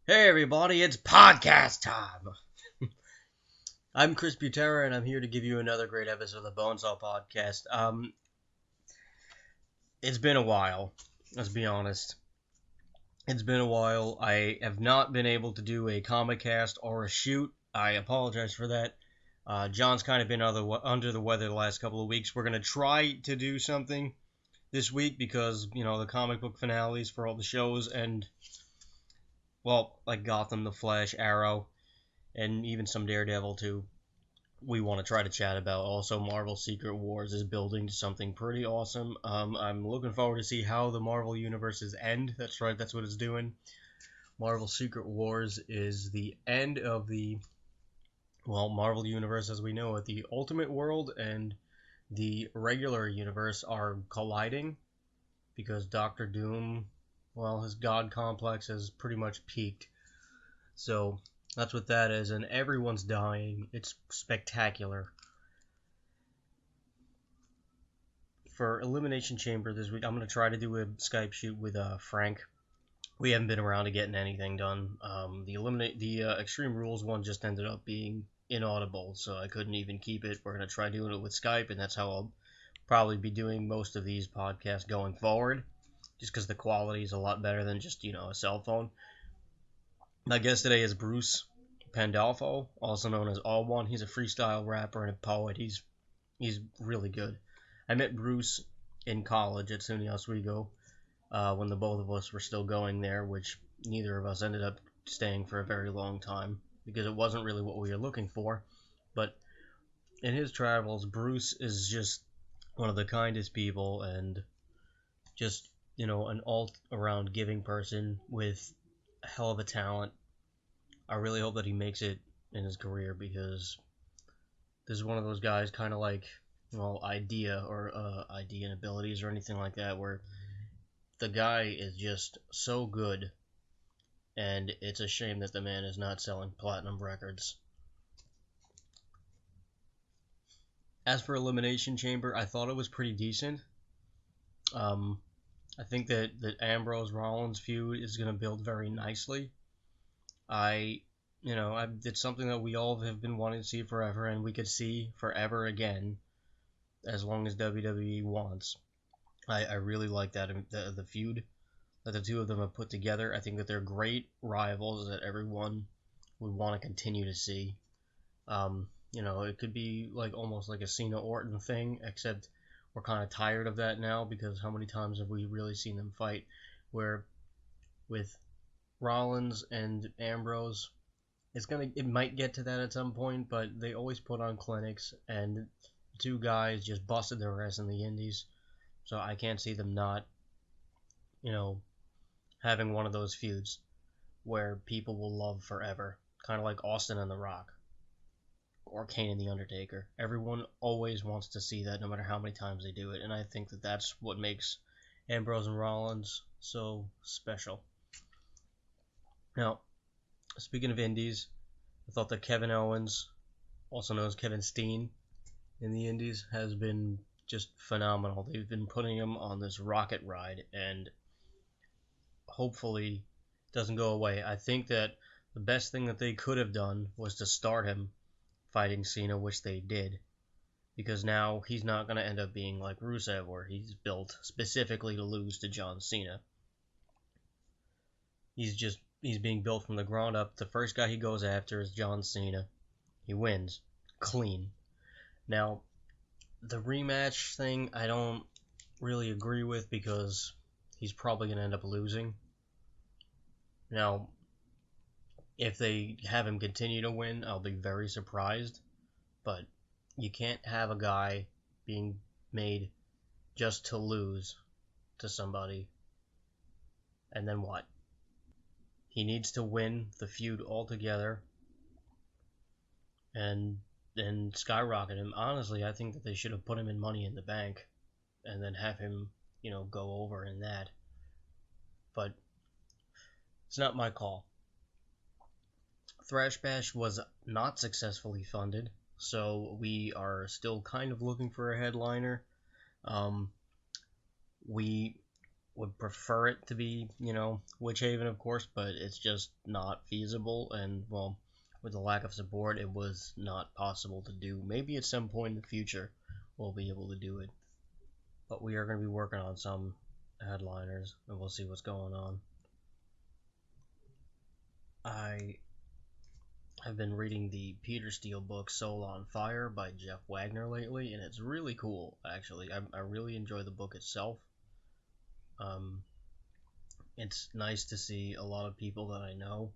Hey everybody, it's podcast time! I'm Chris Butera and I'm here to give you another great episode of the Bonesaw podcast. It's been a while, let's be honest. It's been a while. I have not been able to do a comic cast or a shoot. I apologize for that. John's kind of been under the weather the last couple of weeks. We're going to try to do something this week because, the comic book finales for all the shows and, like Gotham, The Flash, Arrow, and even some Daredevil too, we want to try to chat about. Also, Marvel Secret Wars is building to something pretty awesome. I'm looking forward to see how the Marvel universes end. That's right, that's what it's doing. Marvel Secret Wars is the end of the, Marvel universe as we know it. The Ultimate World and the regular universe are colliding because Doctor Doom, his god complex has pretty much peaked. So that's what that is, and everyone's dying. It's spectacular. For Elimination Chamber this week, I'm going to try to do a Skype shoot with Frank. We haven't been around to getting anything done. The Extreme Rules one just ended up being inaudible, so I couldn't even keep it. We're going to try doing it with Skype, and that's how I'll probably be doing most of these podcasts going forward, just because the quality is a lot better than just, a cell phone. My guest today is Bonesaw Pandolfo, also known as AllOne. He's a freestyle rapper and a poet. He's really good. I met Bruce in college at SUNY Oswego when the both of us were still going there, which neither of us ended up staying for a very long time because it wasn't really what we were looking for. But in his travels, Bruce is just one of the kindest people and just, an all-around giving person with a hell of a talent. I really hope that he makes it in his career because this is one of those guys kind of like, Eyedea or Eyedea and abilities or anything like that, where the guy is just so good and it's a shame that the man is not selling platinum records. As for Elimination Chamber, I thought it was pretty decent. I think that Ambrose-Rollins feud is going to build very nicely. It's something that we all have been wanting to see forever, and we could see forever again, as long as WWE wants. I really like that the feud that the two of them have put together. I think that they're great rivals that everyone would want to continue to see. It could be like almost like a Cena Orton thing, except we're kind of tired of that now because how many times have we really seen them fight? Where with Rollins and Ambrose, it might get to that at some point, but they always put on clinics, and the two guys just busted their ass in the indies, so I can't see them not, having one of those feuds where people will love forever, kind of like Austin and The Rock, or Kane and The Undertaker. Everyone always wants to see that no matter how many times they do it, and I think that that's what makes Ambrose and Rollins so special. Now, speaking of indies, I thought that Kevin Owens, also known as Kevin Steen, in the indies has been just phenomenal. They've been putting him on this rocket ride, and hopefully doesn't go away. I think that the best thing that they could have done was to start him fighting Cena, which they did, because now he's not going to end up being like Rusev, where he's built specifically to lose to John Cena. He's being built from the ground up. The first guy he goes after is John Cena. He wins. Clean. Now, the rematch thing I don't really agree with because he's probably going to end up losing. Now, if they have him continue to win, I'll be very surprised. But you can't have a guy being made just to lose to somebody. And then what? He needs to win the feud altogether and then skyrocket him. Honestly, I think that they should have put him in Money in the Bank and then have him, go over in that. But it's not my call. Thrash Bash was not successfully funded, so we are still kind of looking for a headliner. We would prefer it to be, Witch Haven, of course, but it's just not feasible. And, well, with the lack of support, it was not possible to do. Maybe at some point in the future, we'll be able to do it. But we are going to be working on some headliners, and we'll see what's going on. I have been reading the Peter Steele book Soul on Fire by Jeff Wagner lately, and it's really cool, actually. I really enjoy the book itself. It's nice to see a lot of people that I know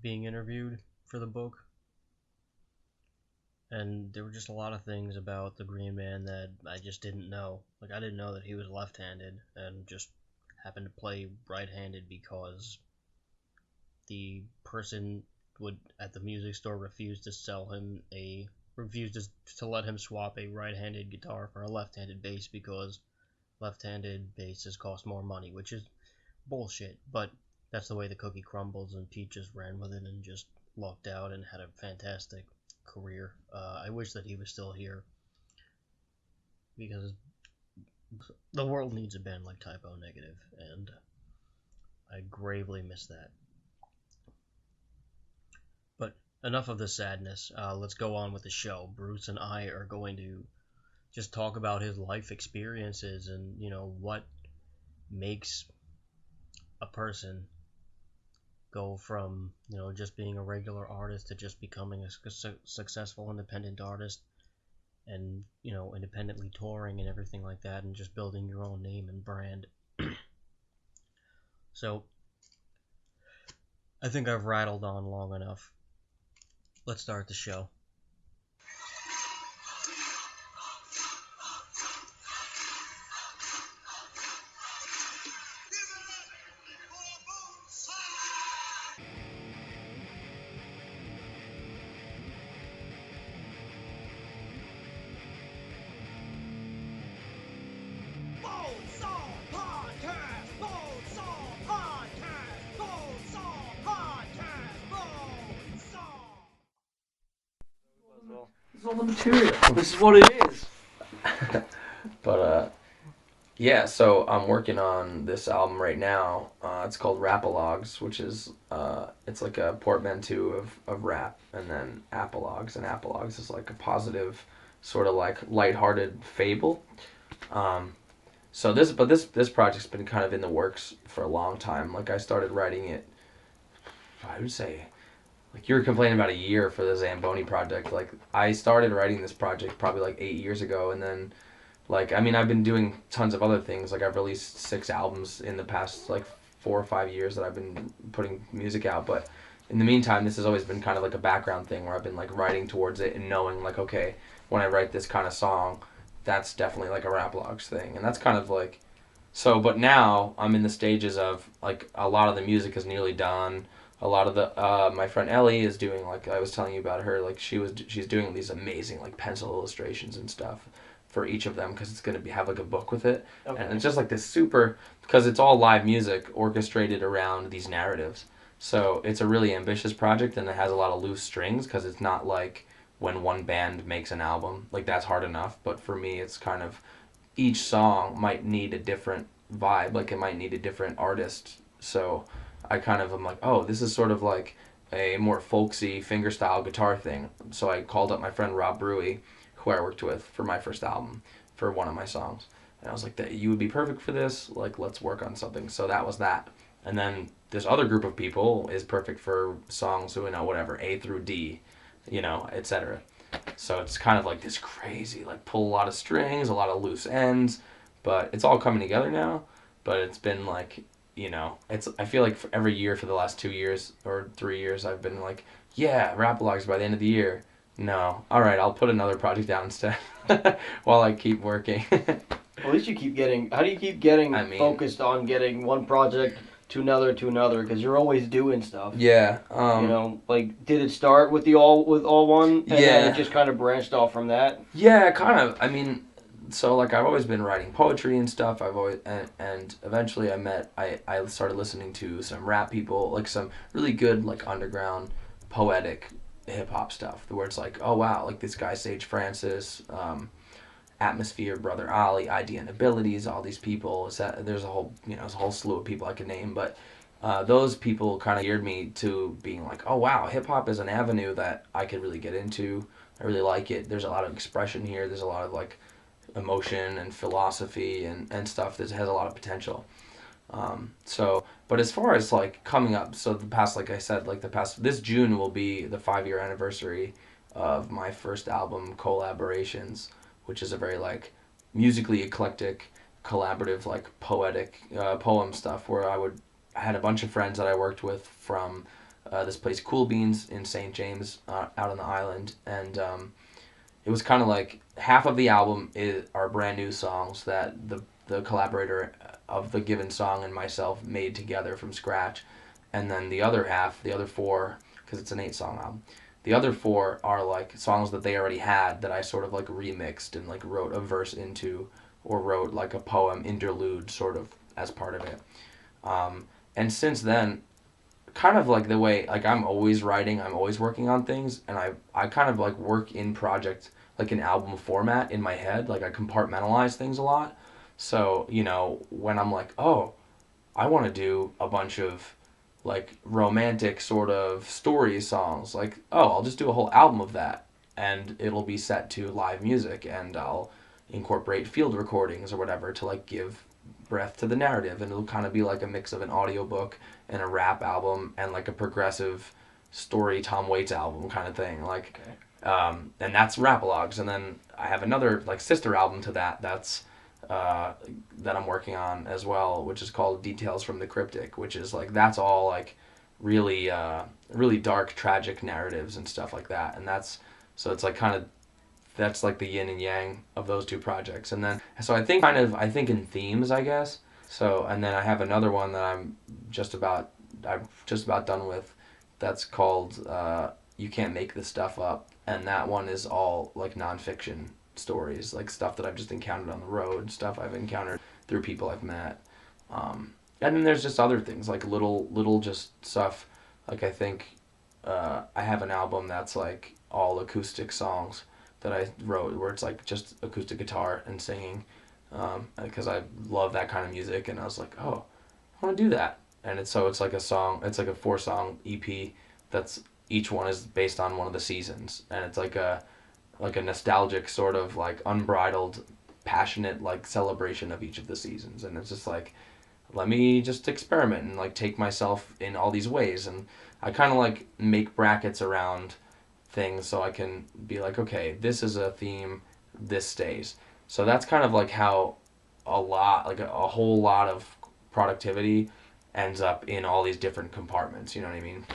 being interviewed for the book. And there were just a lot of things about the Green Man that I just didn't know. Like, I didn't know that he was left-handed and just happened to play right-handed because the person would at the music store refused to let him swap a right-handed guitar for a left-handed bass because left-handed basses cost more money, which is bullshit, but that's the way the cookie crumbles, and Pete just ran with it and just lucked out and had a fantastic career. I wish that he was still here because the world needs a band like Typo Negative, and I gravely miss that. But enough of the sadness. Let's go on with the show. Bruce and I are going to just talk about his life experiences and, what makes a person go from, just being a regular artist to just becoming a successful independent artist and, independently touring and everything like that and just building your own name and brand. So, I think I've rattled on long enough. Let's start the show. It's all the material. This is what it is. But yeah, so I'm working on this album right now. It's called Rapa Logs, which is it's like a portmanteau of rap and then apologues, and apologues is like a positive, sort of like lighthearted fable. So this project's been kind of in the works for a long time. Like I started writing it, I would say, like you were complaining about a year for the Zamboni project. Like I started writing this project probably like 8 years ago, and then like I mean I've been doing tons of other things. Like I've released 6 albums in the past like 4 or 5 years that I've been putting music out, but in the meantime this has always been kind of like a background thing where I've been like writing towards it and knowing like, okay, when I write this kind of song, that's definitely like a Rap Logs thing. And that's kind of like, so, but now I'm in the stages of like a lot of the music is nearly done. A lot of the my friend Ellie is doing, like I was telling you about her, like she's doing these amazing like pencil illustrations and stuff for each of them because it's going to have like a book with it. Okay. And it's just like this super, because it's all live music orchestrated around these narratives. So it's a really ambitious project, and it has a lot of loose strings because it's not like when one band makes an album, like that's hard enough. But for me, it's kind of, each song might need a different vibe, like it might need a different artist. So I kind of am like, oh, this is sort of like a more folksy fingerstyle guitar thing. So I called up my friend Rob Brewy, who I worked with for my first album, for one of my songs. And I was like, you would be perfect for this, like let's work on something. So that was that. And then this other group of people is perfect for songs, whatever, A through D, etc. So it's kind of like this crazy, like pull a lot of strings, a lot of loose ends, but it's all coming together now. But it's been like, I feel like for every year for the last 2 years or 3 years, I've been like, yeah, Rap Logs by the end of the year. No. All right, I'll put another project down instead while I keep working. At least you keep getting, how do you keep getting focused on getting one project to another, because you're always doing stuff. Yeah. Like, did it start with AllOne? And then it just kind of branched off from that? Yeah, kind of. I mean, so like I've always been writing poetry and stuff. I've always and eventually I started listening to some rap people, like some really good like underground poetic hip hop stuff, where it's like, oh wow, like this guy Sage Francis, Atmosphere, Brother Ollie, Idea and Abilities, all these people. There's a whole, there's a whole slew of people I could name, but those people kind of geared me to being like, oh wow, hip hop is an avenue that I could really get into. I really like it. There's a lot of expression here. There's a lot of like emotion and philosophy and stuff that has a lot of potential. But as far as like coming up, so the past, like I said, like this June will be the 5-year anniversary of my first album, Collaborations, which is a very like musically eclectic, collaborative, like poetic poem stuff where I had a bunch of friends that I worked with from this place, Cool Beans in St. James, out on the island, and it was kind of like half of the album are brand new songs that the collaborator of the given song and myself made together from scratch, and then the other half, the other 4, because it's an 8-song album, the other 4 are like songs that they already had that I sort of like remixed and like wrote a verse into, or wrote like a poem interlude sort of as part of it. And since then, kind of like the way, like I'm always writing, I'm always working on things, and I kind of like work in project, like an album format in my head, like I compartmentalize things a lot. So, when I'm like, oh, I want to do a bunch of like romantic sort of story songs, like, oh, I'll just do a whole album of that, and it'll be set to live music, and I'll incorporate field recordings or whatever to like give breath to the narrative, and it'll kind of be like a mix of an audiobook and a rap album and like a progressive story Tom Waits album kind of thing, like and that's Rapa Logs. And then I have another like sister album to that's that I'm working on as well, which is called Details from the Cryptic, which is like, that's all like really really dark, tragic narratives and stuff like that. And so it's like kind of, that's like the yin and yang of those two projects. And then so I think in themes, I guess. So, and then I have another one that I'm just about done with, that's called You Can't Make This Stuff Up, and that one is all like nonfiction stories, like stuff that I've just encountered on the road, stuff I've encountered through people I've met. And then there's just other things, like little just stuff, like I think I have an album that's like all acoustic songs that I wrote, where it's like just acoustic guitar and singing, because I love that kind of music, and I was like, oh, I want to do that. And it's like a 4-song EP that's, each one is based on one of the seasons, and it's like a nostalgic sort of like unbridled, passionate like celebration of each of the seasons. And it's just like, let me just experiment and like take myself in all these ways, and I kind of like make brackets around things so I can be like, okay, this is a theme, this stays. So that's kind of like how a whole lot of productivity ends up in all these different compartments, you know what I mean?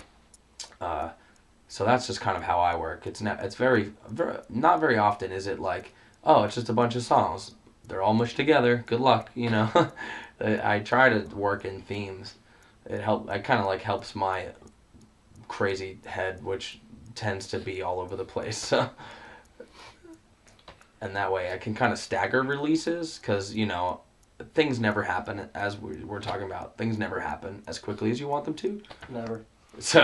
So that's just kind of how I work. It's very, very, not very often is it like, oh, it's just a bunch of songs, they're all mushed together, good luck, I try to work in themes. It kind of like helps my crazy head, which tends to be all over the place. And that way I can kind of stagger releases, because things never happen, as we're talking about, things never happen as quickly as you want them to. Never. So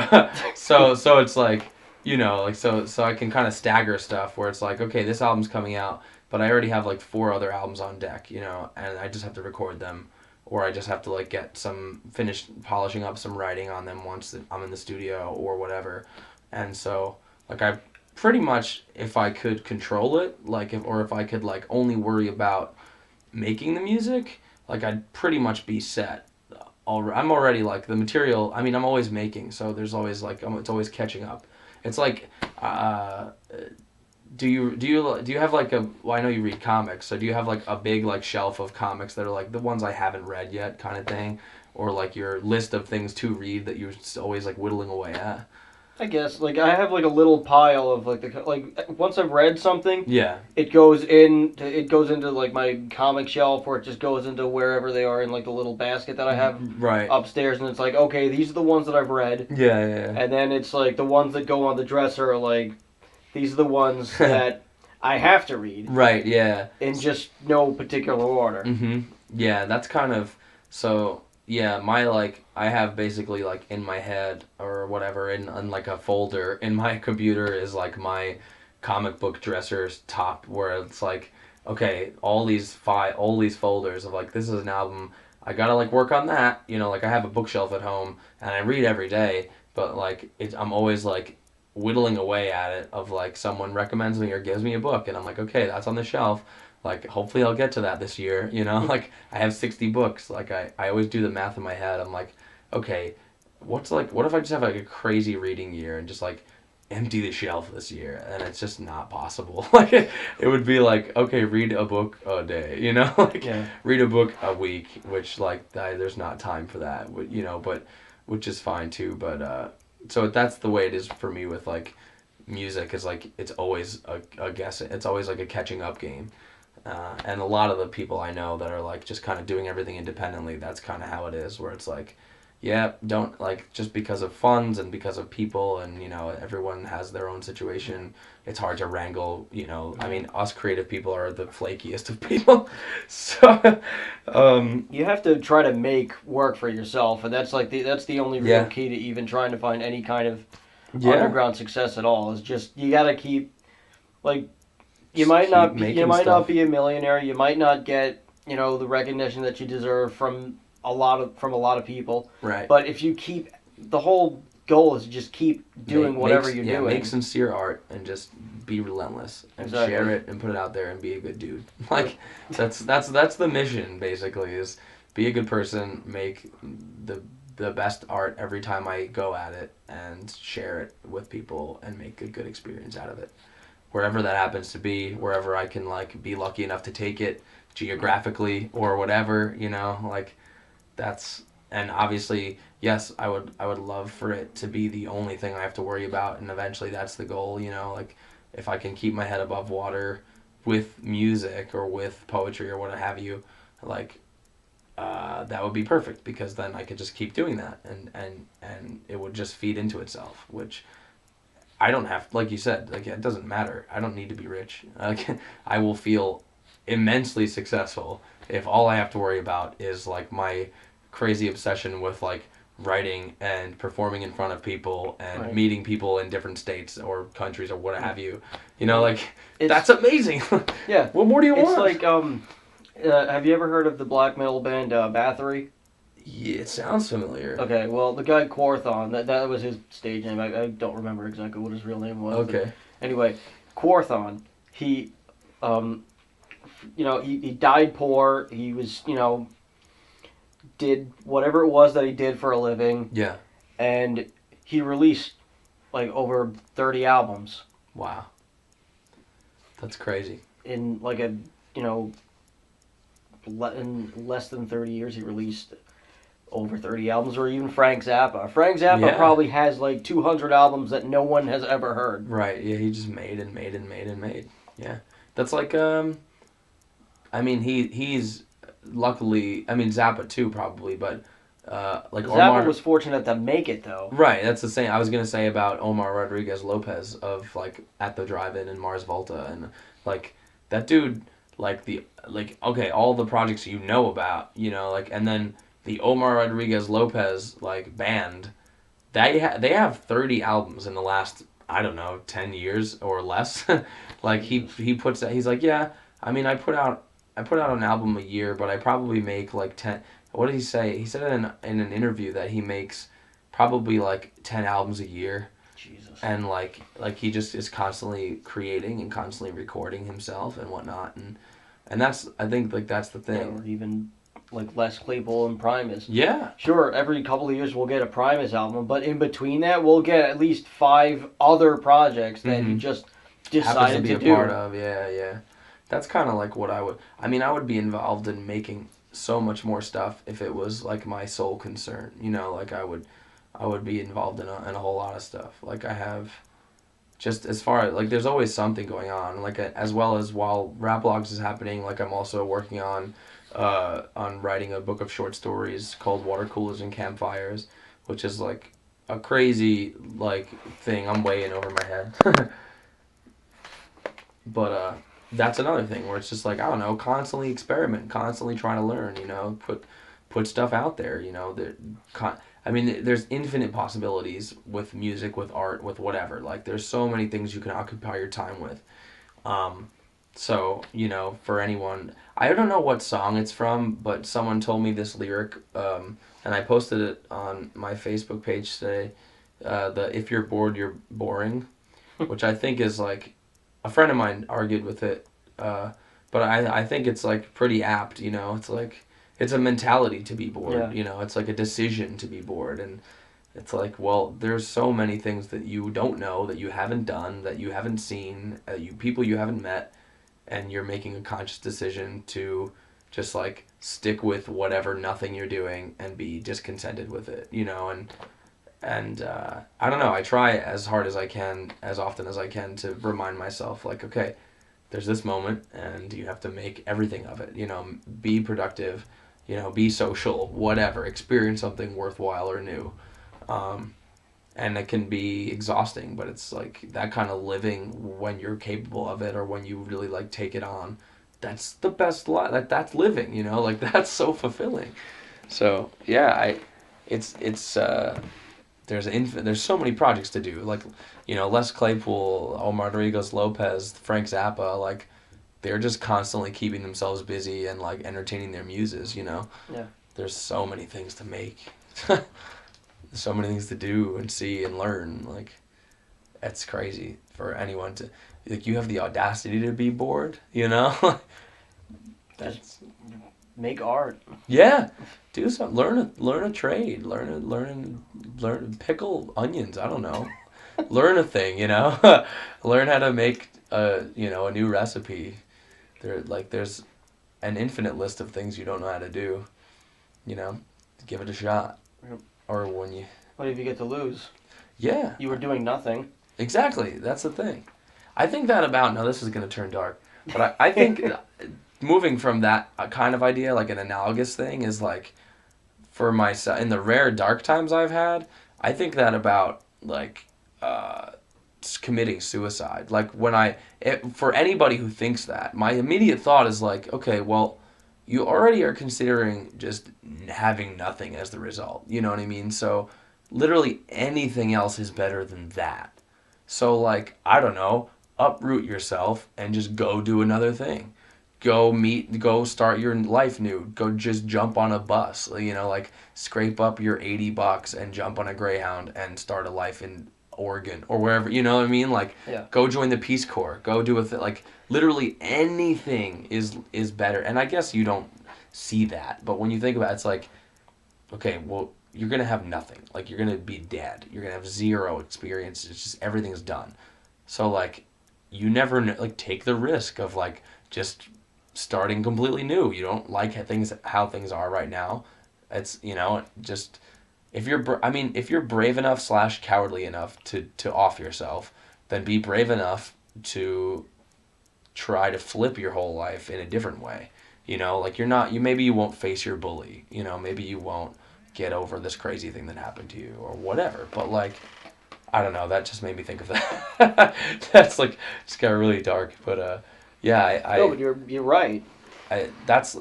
it's like, so I can kind of stagger stuff where it's like, okay, this album's coming out, but I already have like 4 other albums on deck, and I just have to record them, or I just have to like get polishing up some writing on them once that I'm in the studio or whatever. And so like I pretty much, if I could control it, like if I could like only worry about making the music, like I'd pretty much be set. I'm already like the material. I mean, I'm always making, so there's always like it's always catching up. It's like, do you have like well, I know you read comics, so do you have like a big like shelf of comics that are like the ones I haven't read yet kind of thing, or like your list of things to read that you're always like whittling away at? I guess, like, I have, like, a little pile of, like, once I've read something, yeah, it goes into, like, my comic shelf, or it just goes into wherever they are in, like, the little basket that I have upstairs, and it's like, okay, these are the ones that I've read. Yeah. And then it's, like, the ones that go on the dresser are, like, these are the ones that I have to read. Right, yeah. In just no particular order. Mm-hmm. Yeah, that's kind of, so... Yeah, I have basically, like, in my head, or whatever, in like, a folder in my computer is, like, my comic book dresser's top, where it's, like, okay, all these folders of like, this is an album, I gotta like work on that, you know, like I have a bookshelf at home and I read every day, but like I'm always like whittling away at it of like someone recommends me or gives me a book and I'm like, okay, that's on the shelf, like hopefully I'll get to that this year, you know. Like I have 60 books, like I always do the math in my head. I'm like, okay, what if I just have like a crazy reading year and just like empty the shelf this year, and it's just not possible. Like it would be like, okay, read a book a day, you know. Like read a book a week, which like there's not time for that, you know, but which is fine too. But so that's the way it is for me with like music, is like it's always a guess, it's always like a catching up game. And a lot of the people I know that are like just kind of doing everything independently, that's kind of how it is, where it's like, yeah, don't like, just because of funds and because of people and, you know, everyone has their own situation, it's hard to wrangle, you know. I mean, us creative people are the flakiest of people. So you have to try to make work for yourself, and that's like that's the only real key to even trying to find any kind of underground success at all, is just you got to keep, like, you might not be a millionaire, you might not get, you know, the recognition that you deserve from a lot of people. Right. But if you keep, the whole goal is just keep doing whatever you're doing. Make sincere art and just be relentless and share it and put it out there and be a good dude. Like that's the mission basically, is be a good person, make the best art every time I go at it and share it with people and make a good experience out of it. Wherever that happens to be, wherever I can like be lucky enough to take it geographically or whatever, you know, like that's, and obviously, yes, I would love for it to be the only thing I have to worry about, and eventually that's the goal, you know, like if I can keep my head above water with music or with poetry or what have you, like that would be perfect, because then I could just keep doing that, and it would just feed into itself, which I don't have, like you said, like it doesn't matter. I don't need to be rich. I will feel immensely successful if all I have to worry about is like my crazy obsession with like writing and performing in front of people and meeting people in different states or countries or what have you. You know, like that's amazing. Yeah. What more do you want? It's like have you ever heard of the black metal band Bathory? Yeah, it sounds familiar. Okay, well, the guy Quarthon, that was his stage name. I don't remember exactly what his real name was. Okay. Anyway, Quarthon, he, you know, he died poor. He was, you know, did whatever it was that he did for a living. Yeah. And he released, like, over 30 albums. Wow. That's crazy. In, like, a, you know, in less than 30 years, he released over 30 albums. Or even Frank Zappa. Frank Zappa probably has like 200 albums that no one has ever heard. Right, yeah, he just made and made and made and made. Yeah. That's like, I mean, he's luckily, I mean, Zappa too probably, but like Zappa was fortunate to make it though. Right, that's the same. I was going to say about Omar Rodriguez Lopez of like At the Drive-In and Mars Volta, and like that dude, like okay, all the projects you know about, you know, like, and then the Omar Rodriguez Lopez like band, they have 30 albums in the last, I don't know, 10 years or less. Like he puts that, he's like, yeah, I mean, I put out an album a year, but I probably make like 10. What did he say? He said in an interview that he makes probably like 10 albums a year. Jesus. And like he just is constantly creating and constantly recording himself and whatnot, and that's, I think, like that's the thing. Yeah, or even like Les Claypool and Primus. Yeah. Sure, every couple of years we'll get a Primus album, but in between that we'll get at least 5 other projects that he just decided to do. Part of. Yeah. That's kind of like what I would be involved in making so much more stuff if it was like my sole concern. You know, like I would be involved in a whole lot of stuff. Like I have, just as far as like, there's always something going on. Like as well as while Rap Logs is happening, like I'm also working on writing a book of short stories called Water Coolers and Campfires, which is like a crazy like thing. I'm way in over my head. But that's another thing where it's just like, I don't know, constantly experiment, constantly trying to learn, you know, put stuff out there, you know. I mean, there's infinite possibilities with music, with art, with whatever. Like, there's so many things you can occupy your time with. So, for anyone, I don't know what song it's from, but someone told me this lyric, and I posted it on my Facebook page today. If you're bored, you're boring, which I think is like, a friend of mine argued with it, but I think it's like pretty apt. It's like it's a mentality to be bored. Yeah. It's like a decision to be bored, and it's like, well, there's so many things that you don't know, that you haven't done, that you haven't seen, people you haven't met, and you're making a conscious decision to just like stick with whatever nothing you're doing and be discontented with it, and I don't know, I try as hard as I can, as often as I can, to remind myself, like, okay, there's this moment and you have to make everything of it, be productive, be social, whatever, experience something worthwhile or new. And it can be exhausting, but it's like that kind of living, when you're capable of it or when you really like take it on, that's the best life. Like, that's living, like that's so fulfilling. So yeah, there's so many projects to do, like, Les Claypool, Omar Rodriguez Lopez, Frank Zappa, like they're just constantly keeping themselves busy and like entertaining their muses. Yeah. There's so many things to make. So many things to do and see and learn. Like, it's crazy for anyone to, like, you have the audacity to be bored, Just make art. Yeah, do something. Learn a trade. Learn pickle onions. I don't know. Learn a thing. Learn how to make a new recipe. There's an infinite list of things you don't know how to do. Give it a shot. Yep. Or when you... What if you get to lose? Yeah. You were doing nothing. Exactly. That's the thing. I think that about... Now, this is going to turn dark. But I think moving from that kind of idea, like an analogous thing, is like, for myself, in the rare dark times I've had, I think that about, like, committing suicide. Like, for anybody who thinks that, my immediate thought is like, okay, well, you already are considering just having nothing as the result. You know what I mean? So literally anything else is better than that. So, like, I don't know, uproot yourself and just go do another thing. Go start your life new. Go just jump on a bus, like scrape up your $80 and jump on a Greyhound and start a life in Oregon or wherever, you know what I mean? Like, yeah. Go join the Peace Corps. Go do like, literally anything is better. And I guess you don't see that, but when you think about it, it's like, okay, well, you're going to have nothing. Like, you're going to be dead. You're going to have zero experience. It's just everything's done. So, like, you never know, like, take the risk of, like, just starting completely new. You don't like how things are right now. It's, just... If you're brave enough / cowardly enough to off yourself, then be brave enough to try to flip your whole life in a different way. Like, maybe you won't face your bully. Maybe you won't get over this crazy thing that happened to you or whatever. But, like, I don't know. That just made me think of that. That's like, it's got really dark. But yeah, No, but you're right. That's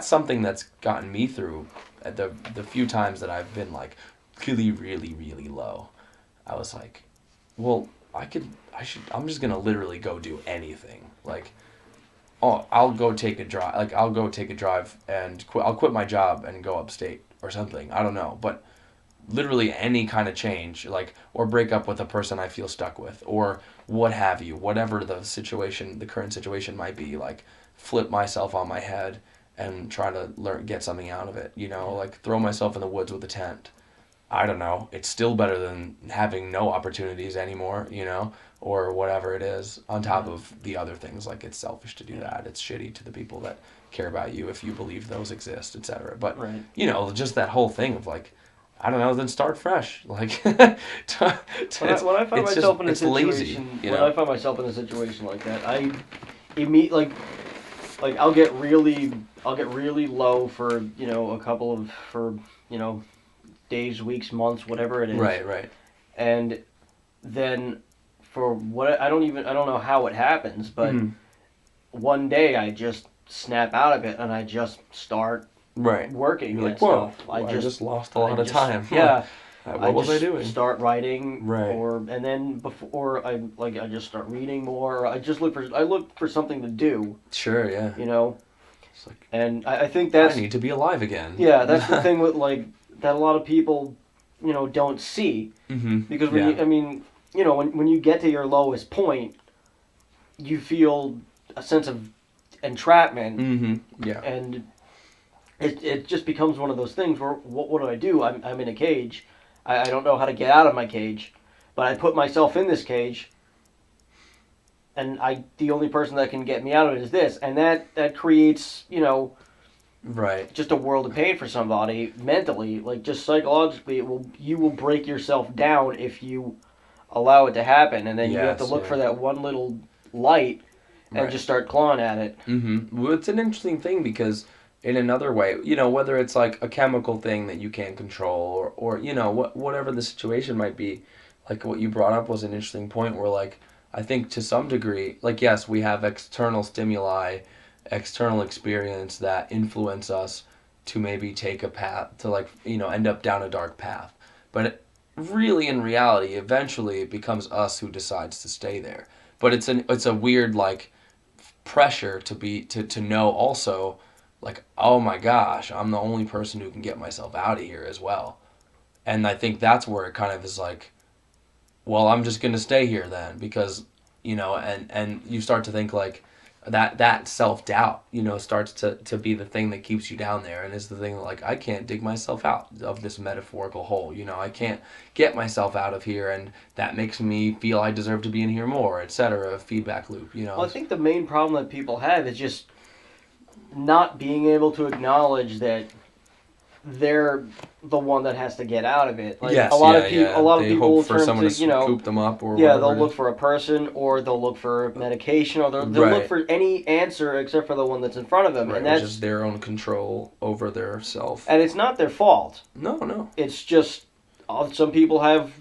something that's gotten me through. The few times that I've been like really, really, really low, I was like, well, I'm just gonna literally go do anything. Like, I'll go take a drive. Like, I'll go take a drive and I'll quit my job and go upstate or something. I don't know, but literally any kind of change, like, or break up with a person I feel stuck with, or what have you, whatever the current situation might be, like, flip myself on my head and try to get something out of it, like throw myself in the woods with a tent. I don't know. It's still better than having no opportunities anymore, or whatever it is, on top of the other things. Like, it's selfish to do that. It's shitty to the people that care about you if you believe those exist, etc. But, right. Just that whole thing of, like, I don't know, then start fresh. Like, when I find myself in a situation like that, I immediately, like I'll get really low for a couple of days, weeks, months, whatever it is. Right. And then for what I don't know how it happens, but one day I just snap out of it and I just start working. You're like, whoa, I just lost a lot of time. Yeah. What was I doing? Start writing, Right. and then before I just start reading more. Or I look for something to do. Sure, yeah. You know, It's like, and I think that's I need to be alive again. yeah, that's the thing with like that a lot of people, don't see because when you get to your lowest point, you feel a sense of entrapment, Yeah. and it just becomes one of those things where what do I do? I'm in a cage. I don't know how to get out of my cage, but I put myself in this cage, and the only person that can get me out of it is this, and that creates Right. just a world of pain for somebody mentally, like just psychologically. You will break yourself down if you allow it to happen, and then you have to look for that one little light and just start clawing at it. Well, it's an interesting thing because in another way, whether it's like a chemical thing that you can't control or whatever the situation might be, like what you brought up was an interesting point where like I think to some degree, like yes, we have external stimuli, external experience that influence us to maybe take a path to like, end up down a dark path. But really in reality, eventually it becomes us who decides to stay there. But it's a weird like pressure to know also like, oh my gosh, I'm the only person who can get myself out of here as well. And I think that's where it kind of is like, well, I'm just going to stay here then because, and you start to think like that self-doubt, starts to be the thing that keeps you down there and is the thing that like, I can't dig myself out of this metaphorical hole. I can't get myself out of here and that makes me feel I deserve to be in here more, etc. Feedback loop, Well, I think the main problem that people have is just not being able to acknowledge that they're the one that has to get out of it. Like a lot of people will for turn someone to scoop them up or they'll look for a person or they'll look for medication or they'll look for any answer except for the one that's in front of them, right, and that's just their own control over their self. And it's not their fault. No. It's just some people have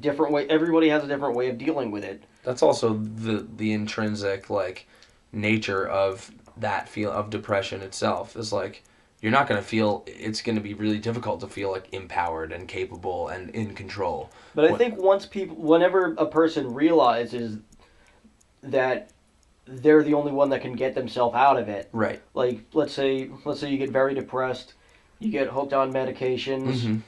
different way. Everybody has a different way of dealing with it. That's also the intrinsic like nature of that feel of depression itself is like. You're not going to feel, it's going to be really difficult to feel like empowered and capable and in control. But I think whenever a person realizes that they're the only one that can get themselves out of it. Right. Like, let's say you get very depressed, you get hooked on medications,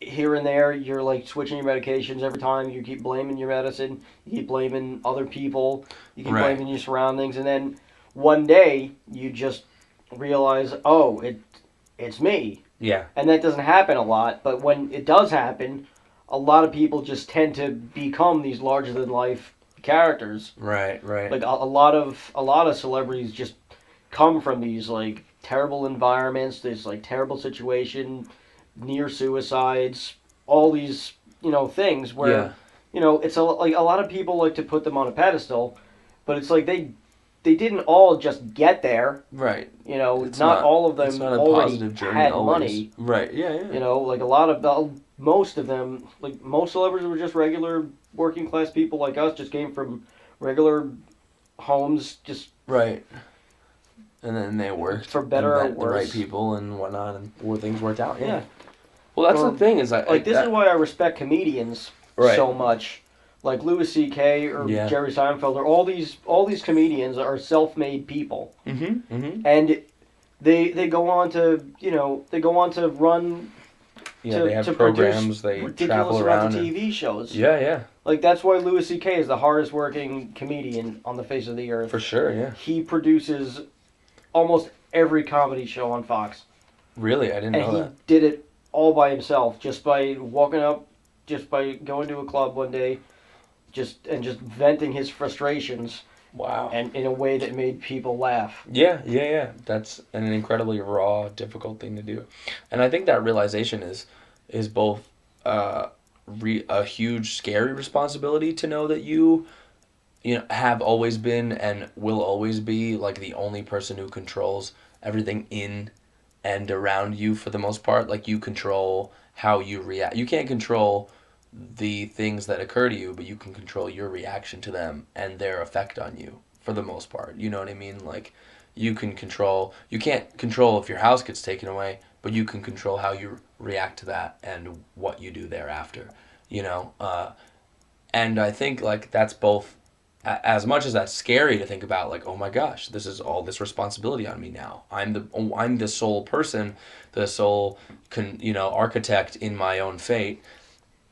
here and there, you're like switching your medications every time, you keep blaming your medicine, you keep blaming other people, you keep blaming your surroundings, and then one day, you just realize, oh, it's me. Yeah. And that doesn't happen a lot, but when it does happen, a lot of people just tend to become these larger than life characters. Right. Like a lot of celebrities just come from these like terrible environments, this like terrible situation, near suicides, all these, things where it's a lot of people like to put them on a pedestal, but it's like they didn't all just get there. Right. Not all of them it's not a already positive journey had always. money. Right, yeah. Like most of them, like most celebrities were just regular working class people like us, just came from regular homes, just... Right. And then they worked for better or worse. The right people and whatnot, and where things worked out. Yeah. Yeah. Well, that's the thing is this is why I respect comedians so much. Like Louis C.K. or Jerry Seinfeld, or all these comedians are self-made people, and they go on to run. Yeah, they have programs. They travel around TV shows. Yeah. Like that's why Louis C.K. is the hardest working comedian on the face of the earth. For sure, yeah. He produces almost every comedy show on Fox. Really, I didn't know that. And he did it all by himself, just by walking up, just by going to a club one day. Just venting his frustrations. Wow. And in a way that made people laugh. Yeah. That's an incredibly raw, difficult thing to do. And I think that realization is both a huge, scary responsibility to know that you have always been and will always be like the only person who controls everything in and around you for the most part. Like you control how you react. You can't control the things that occur to you, but you can control your reaction to them and their effect on you for the most part. You know what I mean? Like you can't control if your house gets taken away, but you can control how you react to that and what you do thereafter, you know. And I think like that's both, as much as that's scary to think about, like, oh my gosh, this is all this responsibility on me now. I'm the sole person, the sole architect in my own fate.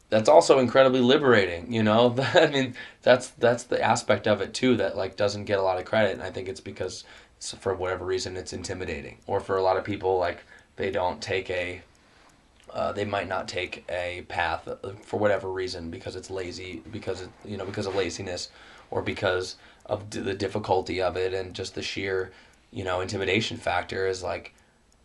That's also incredibly liberating, you know. I mean, that's the aspect of it too that like doesn't get a lot of credit, and I think it's because for whatever reason it's intimidating, or for a lot of people like they don't take a they might not take a path for whatever reason, because it's lazy, because of laziness, or because of the difficulty of it, and just the sheer intimidation factor is like,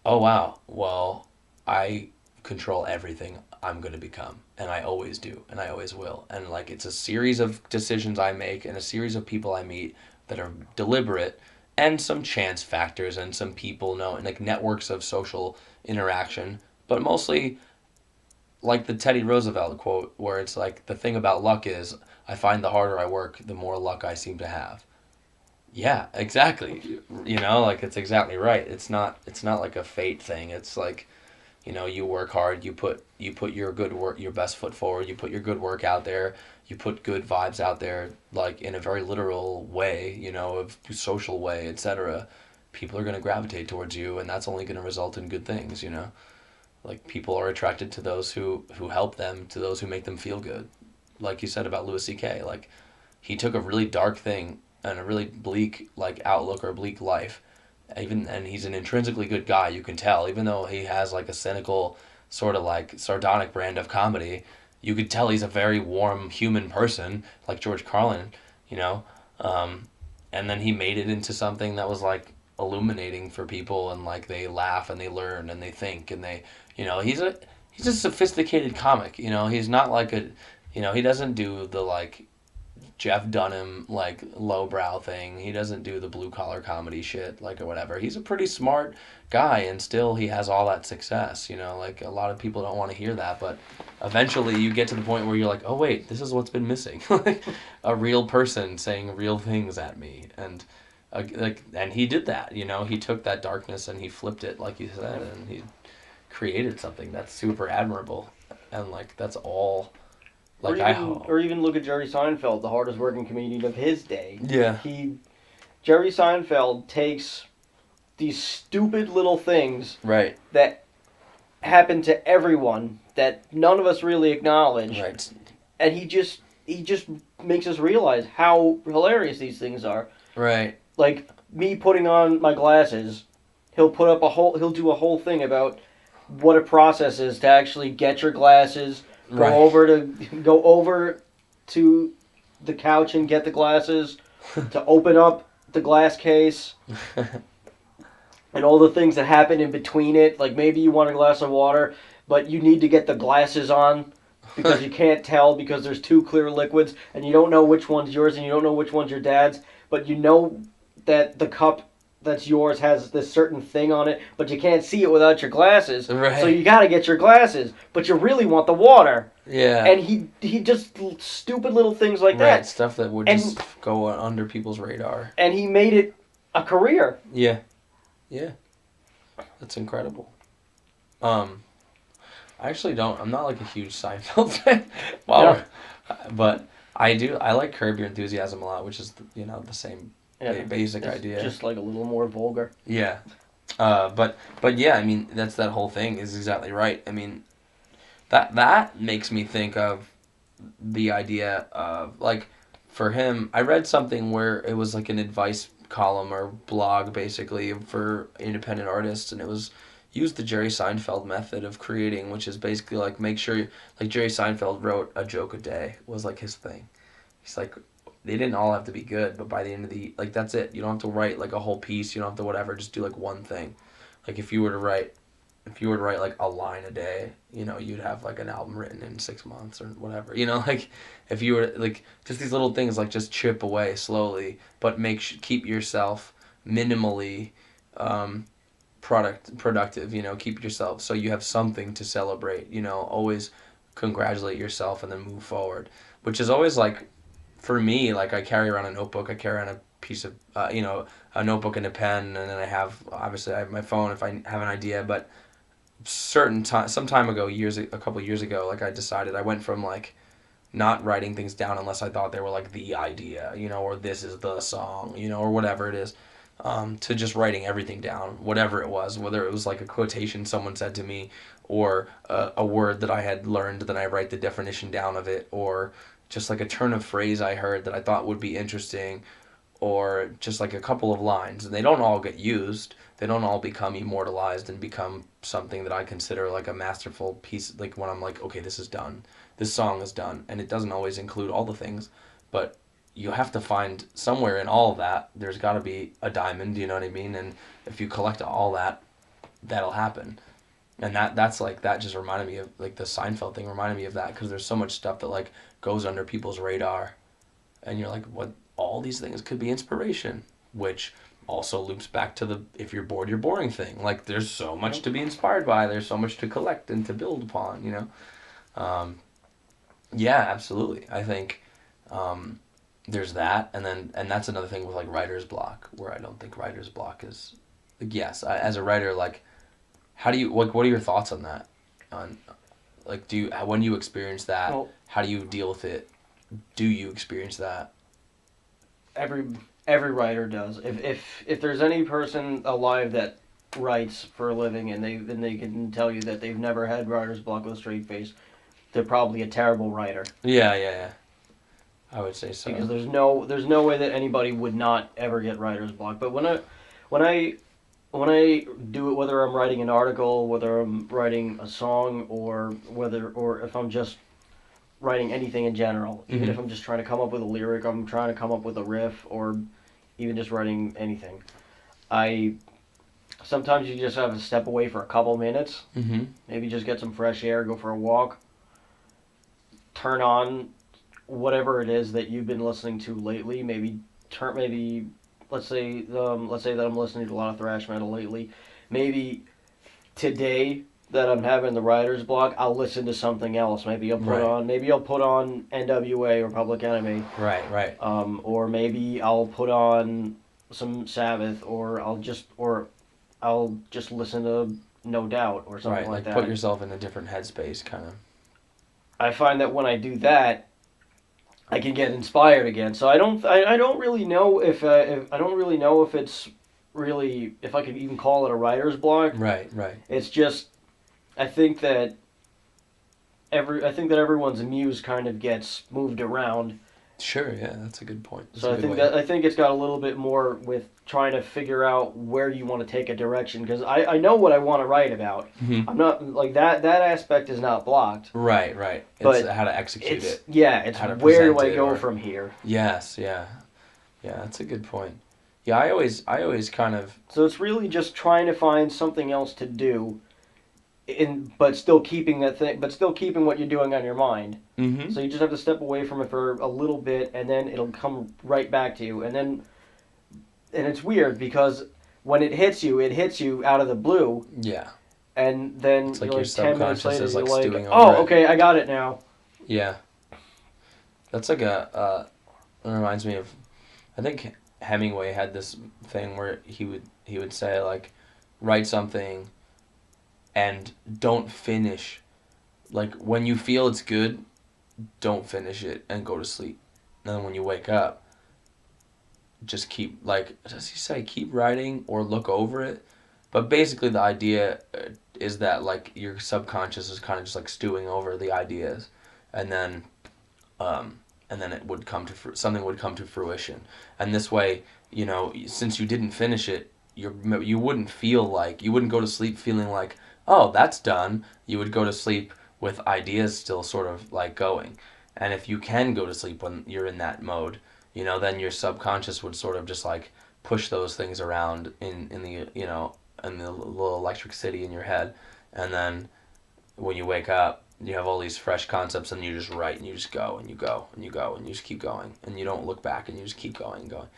oh wow, well, I control everything I'm going to become, and I always do, and I always will, and like it's a series of decisions I make and a series of people I meet that are deliberate, and some chance factors and some people know, and like networks of social interaction, but mostly like the Teddy Roosevelt quote, where it's like, the thing about luck is I find the harder I work, the more luck I seem to have. Yeah, exactly. Like it's exactly right. It's not like a fate thing. It's like, you work hard, you put your good work, your best foot forward, you put your good work out there, you put good vibes out there, like in a very literal way, a social way, etc. People are going to gravitate towards you, and that's only going to result in good things. Like people are attracted to those who help them, to those who make them feel good. Like you said about Louis C.K., like he took a really dark thing and a really bleak like outlook or bleak life, and he's an intrinsically good guy, you can tell, even though he has like a cynical sort of like sardonic brand of comedy. You could tell he's a very warm human person, like George Carlin, you know. And then he made it into something that was like illuminating for people, and like they laugh and they learn and they think, and they, he's a sophisticated comic. He's not like he doesn't do the like Jeff Dunham like lowbrow thing. He doesn't do the blue collar comedy shit like or whatever. He's a pretty smart guy, and still he has all that success. Like a lot of people don't want to hear that, but eventually you get to the point where you're like, oh wait, this is what's been missing. Like a real person saying real things at me, and and he did that. He took that darkness and he flipped it, like you said, and he created something that's super admirable, and like that's all. Like or even look at Jerry Seinfeld, the hardest working comedian of his day. Yeah. Jerry Seinfeld takes these stupid little things right that happen to everyone that none of us really acknowledge. Right. And he just makes us realize how hilarious these things are. Right. Like me putting on my glasses, he'll do a whole thing about what a process is to actually get your glasses. Go over to the couch and get the glasses, to open up the glass case, and all the things that happen in between it. Like maybe you want a glass of water, but you need to get the glasses on because you can't tell because there's two clear liquids, and you don't know which one's yours and you don't know which one's your dad's, but you know that the cup that's yours has this certain thing on it, but you can't see it without your glasses. Right. So you got to get your glasses, but you really want the water. Yeah. And he just stupid little things like that. Right, stuff that would just go under people's radar. And he made it a career. Yeah. Yeah. That's incredible. I actually don't. I'm not like a huge Seinfeld fan. But I like Curb Your Enthusiasm a lot, which is the same basic idea. Just like a little more vulgar. Yeah. But yeah, I mean that's that whole thing is exactly right. I mean that makes me think of the idea of like, for him, I read something where it was like an advice column or blog basically for independent artists, and it was use the Jerry Seinfeld method of creating, which is basically like make sure like Jerry Seinfeld wrote a joke a day was like his thing. He's like, they didn't all have to be good, but by the end of the like that's it. You don't have to write like a whole piece. You don't have to whatever. Just do like one thing. Like if you were to write like a line a day, you'd have like an album written in 6 months or whatever. Like if you were like just these little things, like just chip away slowly, but keep yourself minimally productive. Keep yourself so you have something to celebrate. Always congratulate yourself and then move forward, which is always like, for me, like I carry around a notebook. I carry around a piece of a notebook and a pen, and then I have my phone if I have an idea, but some time ago, a couple years ago, like I decided I went from like not writing things down unless I thought they were like the idea, or this is the song, or whatever it is, to just writing everything down, whatever it was, whether it was like a quotation someone said to me, or a word that I had learned, then I write the definition down of it, or just like a turn of phrase I heard that I thought would be interesting, or just like a couple of lines, and they don't all get used. They don't all become immortalized and become something that I consider like a masterful piece. Like when I'm like, okay, this is done. This song is done, and it doesn't always include all the things, but you have to find somewhere in all of that. There's got to be a diamond. You know what I mean? And if you collect all that, that'll happen. And that's like that just reminded me of like the Seinfeld thing. Reminded me of that because there's so much stuff that like goes under people's radar, and you're like, what? All these things could be inspiration, which also loops back to the if you're bored, you're boring thing. Like there's so much to be inspired by. There's so much to collect and to build upon. Um, yeah, absolutely. I think there's that, and that's another thing with like writer's block, where I don't think writer's block is. Like, yes, as a writer, like, how do you like? What are your thoughts on that? On like, when you experience that, Well, how do you deal with it? Do you experience that? every writer does. If there's any person alive that writes for a living and they can tell you that they've never had writer's block with a straight face, they're probably a terrible writer. Yeah. I would say so. Because there's no way that anybody would not ever get writer's block. But when I when I do it, whether I'm writing an article, whether I'm writing a song, or if I'm just writing anything in general, even if I'm just trying to come up with a lyric, I'm trying to come up with a riff, or even just writing anything, I sometimes you just have to step away for a couple minutes, maybe just get some fresh air, go for a walk, turn on whatever it is that you've been listening to lately. Maybe let's say that I'm listening to a lot of thrash metal lately. Maybe today that I'm having the writer's block, I'll listen to something else. Maybe I'll put on NWA or Public Enemy. Right. Or maybe I'll put on some Sabbath, or I'll just listen to No Doubt or something Right, like that. put yourself in a different headspace, kind of. I find that when I do that, I can get inspired again. So I don't really know if it's really, if I could even call it a writer's block. Right. It's just I think that everyone's muse kind of gets moved around. Sure, yeah, that's a good point. So I think it's got a little bit more with trying to figure out where you want to take a direction, because I know what I want to write about. I'm not like that aspect is not blocked. Right. But it's how to execute it. Yeah, it's where do I go from here? Yes, yeah, that's a good point. Yeah, I always kind of. So it's really just trying to find something else to do, but still keeping what you're doing on your mind. Mm-hmm. So you just have to step away from it for a little bit, and then it'll come right back to you. And it's weird because when it hits you out of the blue. Yeah. And then it's like you're your 10 minutes subconscious later, is like you're stewing like, over it. okay, I got it now. Yeah. That's like it reminds me of, I think Hemingway had this thing where he would say like, write something and don't finish. Like when you feel it's good, don't finish it and go to sleep. And then when you wake up, just keep, like, does he say keep writing or look over it? But basically the idea is that like your subconscious is kind of just like stewing over the ideas, and then it would come to something would come to fruition. And this way, since you didn't finish it, you wouldn't go to sleep feeling like, oh, that's done. You would go to sleep with ideas still sort of like going. And if you can go to sleep when you're in that mode, then your subconscious would sort of just like push those things around in the little electric city in your head. And then when you wake up, you have all these fresh concepts, and you just write, and you just go, and you go, and you go, and you just keep going, and you don't look back, and you just keep going and going.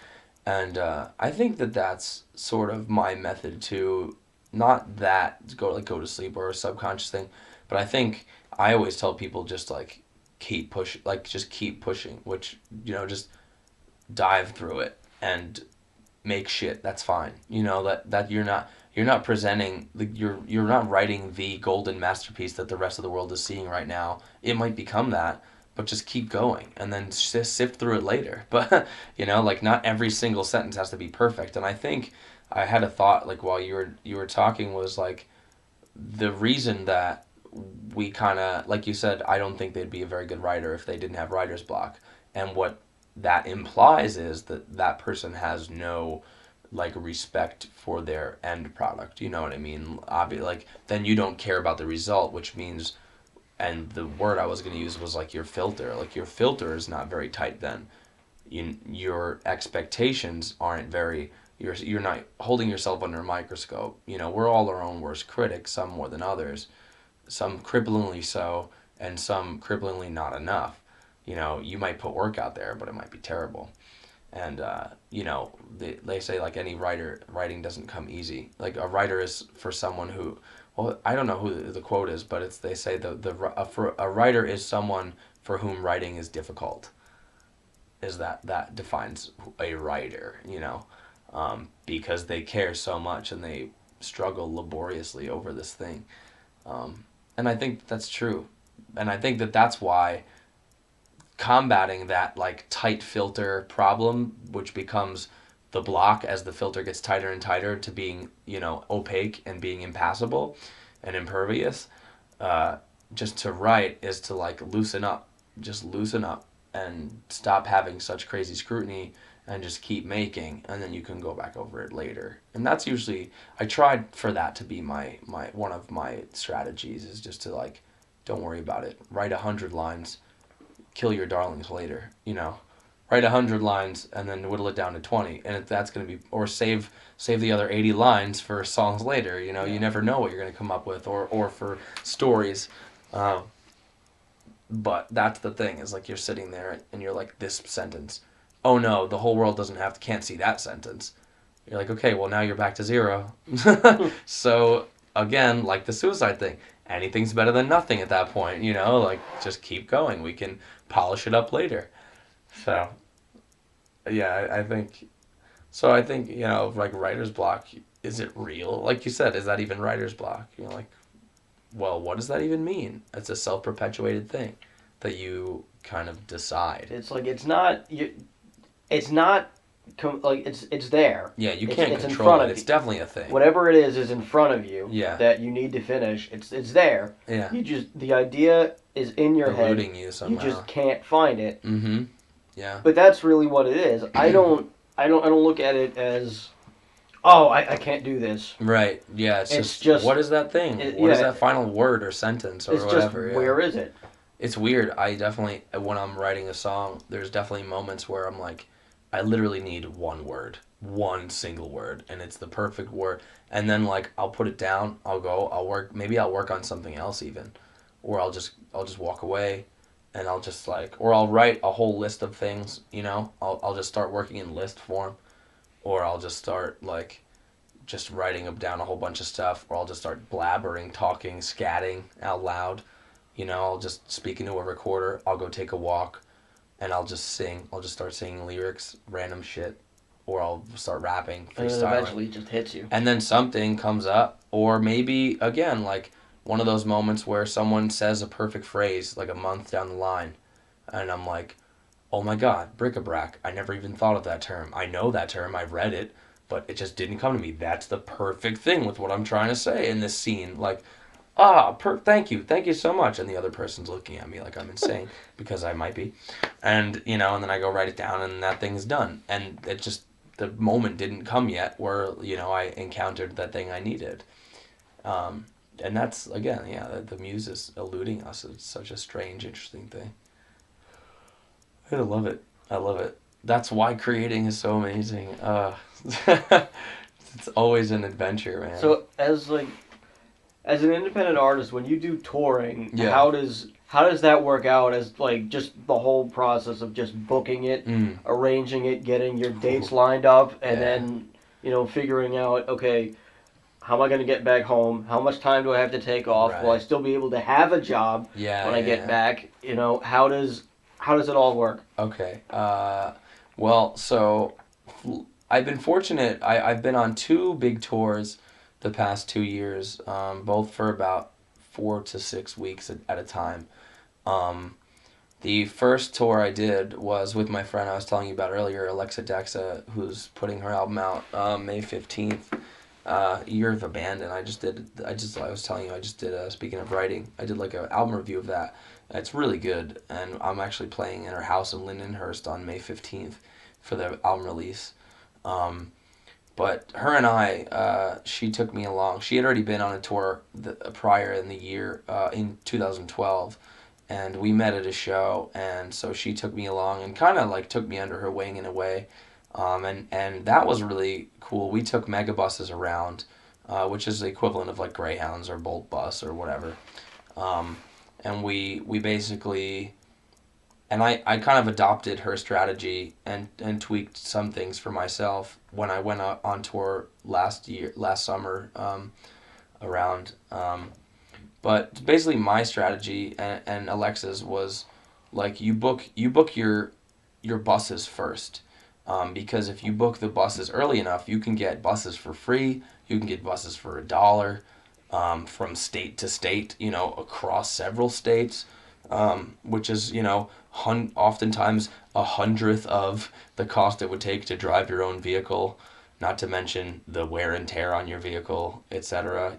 And I think that's sort of my method too. Not that go to sleep or a subconscious thing, but I think I always tell people just like keep pushing, which just dive through it and make shit. That's fine. That you're not. you're not presenting, you're not writing the golden masterpiece that the rest of the world is seeing right now. It might become that, but just keep going and then just sift through it later. But like not every single sentence has to be perfect. And I think I had a thought like while you were talking was like the reason that we kind of, like you said, I don't think they'd be a very good writer if they didn't have writer's block. And what that implies is that that person has no like respect for their end product. You know what I mean? Like then you don't care about the result, which means, and the word I was going to use was like your filter. Like your filter is not very tight then. Your expectations aren't very, you're not holding yourself under a microscope. We're all our own worst critics, some more than others, some cripplingly so, and some cripplingly not enough. You might put work out there, but it might be terrible. And they say like any writing doesn't come easy. Like a writer is for someone who, well, I don't know who the quote is, but they say for a writer is someone for whom writing is difficult. Is that defines a writer, because they care so much and they struggle laboriously over this thing. And I think that's true. And I think that's why combating that like tight filter problem, which becomes the block as the filter gets tighter and tighter to being, opaque and being impassable and impervious, just to write is to like loosen up, just loosen up and stop having such crazy scrutiny and just keep making, and then you can go back over it later. And that's usually, I tried for that to be my one of my strategies, is just to like, don't worry about it. Write 100 lines, kill your darlings later, Write 100 lines and then whittle it down to 20, and that's going to be, or save the other 80 lines for songs later, You never know what you're going to come up with, or for stories. But that's the thing, is like you're sitting there and you're like, this sentence, oh no, the whole world can't see that sentence. You're like, okay, well now you're back to zero. So again, like the suicide thing, anything's better than nothing at that point, like just keep going. We can polish it up later. So yeah, I think like writer's block, is it real? Like you said, is that even writer's block? Like, well, what does that even mean? It's a self-perpetuated thing that you kind of decide. It's like it's not like it's there. Yeah, you can't control it. It's definitely a thing. Whatever it is in front of you. Yeah. That you need to finish. It's there. Yeah. The idea is in your head. Eluding you somehow. You just can't find it. Mm-hmm. Yeah. But that's really what it is. I don't look at it as, oh, I can't do this. Right. Yeah. It's just what is that thing? What is that final word or sentence or whatever? Just, where is it? It's weird. I definitely, when I'm writing a song, there's definitely moments where I'm like, I literally need one word, one single word, and it's the perfect word. And then like I'll put it down. I'll work. Maybe I'll work on something else even, or I'll just walk away, and I'll just like, or I'll write a whole list of things. I'll just start working in list form, or I'll just start like, just writing down a whole bunch of stuff, or I'll just start blabbering, talking, scatting out loud. I'll just speak into a recorder. I'll go take a walk, and I'll just sing. I'll just start singing lyrics, random shit, or I'll start rapping, freestyling. And then eventually it just hits you. And then something comes up, or maybe, again, like one of those moments where someone says a perfect phrase, like a month down the line, and I'm like, oh my god, bric-a-brac. I never even thought of that term. I know that term. I've read it, but it just didn't come to me. That's the perfect thing with what I'm trying to say in this scene. Like, thank you so much. And the other person's looking at me like I'm insane, because I might be. And, and then I go write it down, and that thing's done. And it just, the moment didn't come yet where, I encountered that thing I needed. And that's, again, the muse is eluding us. It's such a strange, interesting thing. I love it. That's why creating is so amazing. It's always an adventure, man. So, as an independent artist, when you do touring, yeah. how does that work out, as like just the whole process of just booking it, arranging it, getting your dates lined up, and then figuring out, okay, how am I going to get back home? How much time do I have to take off? Right. Will I still be able to have a job when I get back? How does it all work? Okay. Well, so I've been fortunate. I've been on 2 big tours the past 2 years, both for about 4 to 6 weeks at a time. Um, the first tour I did was with my friend I was telling you about earlier, Alexa Dexa, who's putting her album out May 15th. Year of Abandon. I was telling you, I just did, speaking of writing, I did like an album review of that. It's really good, and I'm actually playing in her house in Lindenhurst on May 15th for the album release. Um, but her and she took me along. She had already been on a tour prior in the year, in 2012, and we met at a show, and so she took me along and kind of like took me under her wing in a way. And that was really cool. We took megabuses around, which is the equivalent of like Greyhounds or Bolt Bus or whatever. Um, and we basically, and I kind of adopted her strategy and tweaked some things for myself when I went on tour last summer, around. But basically my strategy and Alexa's was like you book your buses first. Because if you book the buses early enough, you can get buses for free. You can get buses for $1, from state to state, across several states, which is, oftentimes 100th of the cost it would take to drive your own vehicle, not to mention the wear and tear on your vehicle, etc.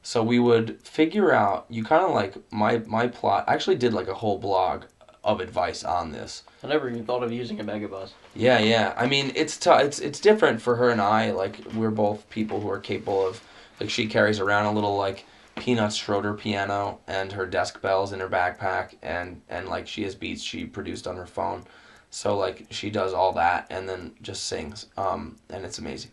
So we would figure out, you kind of like, my plot, I actually did like a whole blog of advice on this. I never even thought of using a megabus. Yeah, yeah. I mean, it's different for her and I. Like, we're both people who are capable of, like, she carries around a little like Peanuts Schroeder piano and her desk bells in her backpack, and like she has beats she produced on her phone. So like she does all that and then just sings. And it's amazing.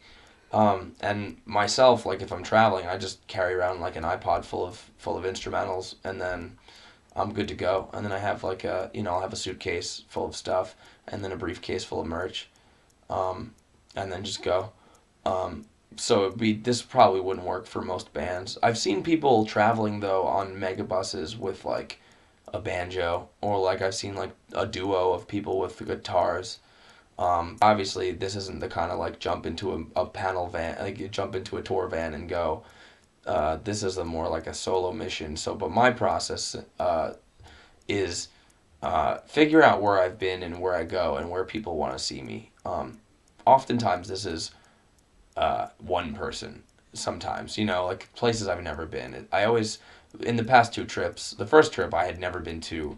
And myself, like if I'm traveling, I just carry around like an iPod full of instrumentals, and then I'm good to go. And then I have like I'll have a suitcase full of stuff, and then a briefcase full of merch, and then just go. So this probably wouldn't work for most bands. I've seen people traveling though on megabuses with like a banjo, or like I've seen like a duo of people with the guitars. Obviously, this isn't the kind of like jump into a panel van, like you jump into a tour van and go. This is a more like a solo mission. So, but my process is figure out where I've been and where I go and where people want to see me. Oftentimes, this is one person. Sometimes, like places I've never been. I always, in the past 2 trips, the first trip I had never been to,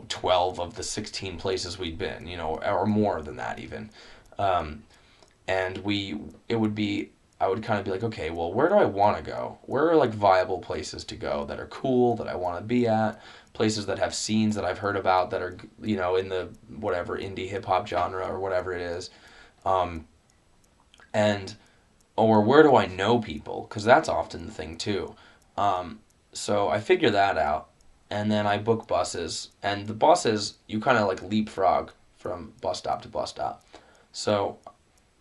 12 of the 16 places we'd been, or more than that even. And I would kind of be like, okay, well, where do I want to go? Where are like viable places to go that are cool, that I want to be at? Places that have scenes that I've heard about that are, in the whatever indie hip hop genre or whatever it is. And, or where do I know people? Because that's often the thing too. So I figure that out, and then I book buses, and the buses, you kind of like leapfrog from bus stop to bus stop. So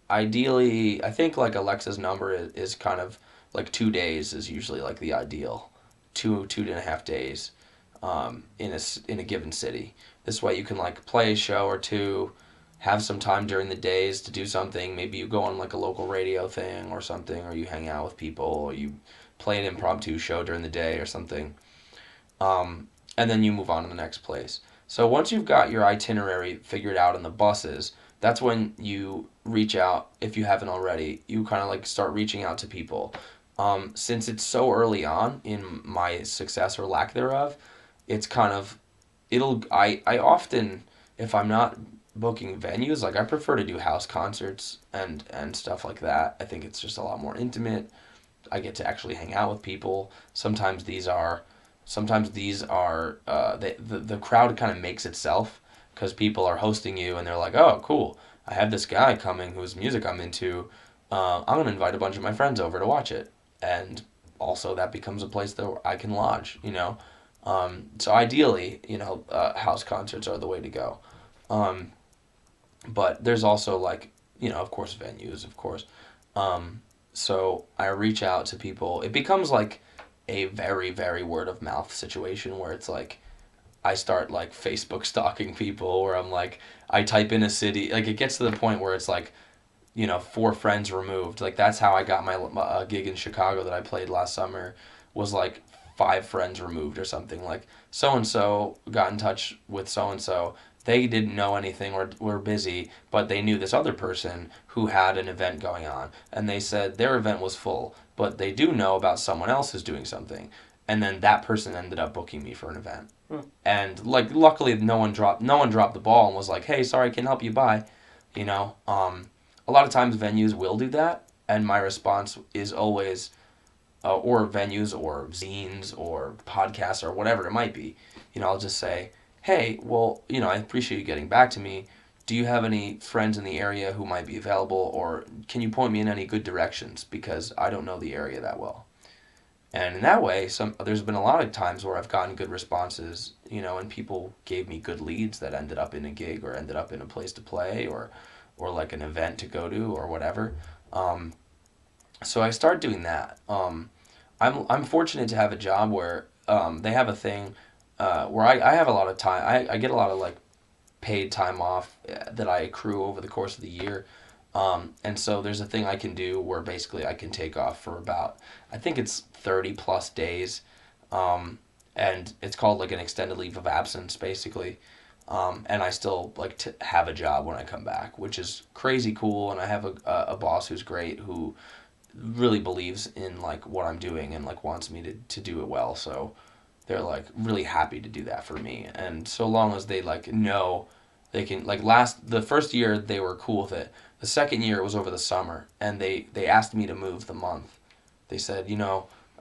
ideally, I think like Alexa's number is kind of like 2 days is usually like the ideal, 2.5 days, in a given city. This way you can like play a show or two, have some time during the days to do something. Maybe you go on like a local radio thing or something, or you hang out with people, or you play an impromptu show during the day or something. And then you move on to the next place. So once you've got your itinerary figured out in the buses, that's when you reach out, if you haven't already, you kind of like start reaching out to people. Since it's so early on in my success or lack thereof, it's kind of, I often, if I'm not booking venues, like I prefer to do house concerts and stuff like that. I think it's just a lot more intimate. I get to actually hang out with people. Sometimes these are the crowd kind of makes itself, because people are hosting you and they're like, oh cool, I have this guy coming whose music I'm into. I'm gonna invite a bunch of my friends over to watch it, and also that becomes a place that I can lodge. So ideally, house concerts are the way to go. But there's also like, of course, venues, of course. So I reach out to people. It becomes like a very, very word of mouth situation where it's like I start like Facebook stalking people, where I'm like, I type in a city. Like it gets to the point where it's like 4 friends removed. Like, that's how I got my gig in Chicago that I played last summer, was like 5 friends removed or something. Like, so and so got in touch with so and so. They didn't know anything or were busy, but they knew this other person who had an event going on, and they said their event was full, but they do know about someone else who's doing something. And then that person ended up booking me for an event. And like, luckily no one dropped the ball and was like, "Hey, sorry, I can't help you, bye." You know, a lot of times venues will do that, and my response is always, or venues or zines or podcasts or whatever it might be, I'll just say, "Hey, well, I appreciate you getting back to me. Do you have any friends in the area who might be available, or can you point me in any good directions, because I don't know the area that well?" And in that way, there's been a lot of times where I've gotten good responses, and people gave me good leads that ended up in a gig or ended up in a place to play, or like an event to go to or whatever. So I started doing that. I'm fortunate to have a job where they have a thing where I have a lot of time. I get a lot of like paid time off that I accrue over the course of the year. And so there's a thing I can do where basically I can take off for about, I think it's 30 plus days. And it's called like an extended leave of absence, basically. And I still like to have a job when I come back, which is crazy cool. And I have a boss who's great, who really believes in like what I'm doing and like wants me to do it well. So they're like really happy to do that for me. And so long as they like know they can, like, the first year they were cool with it. The second year it was over the summer, and they asked me to move the month. They said,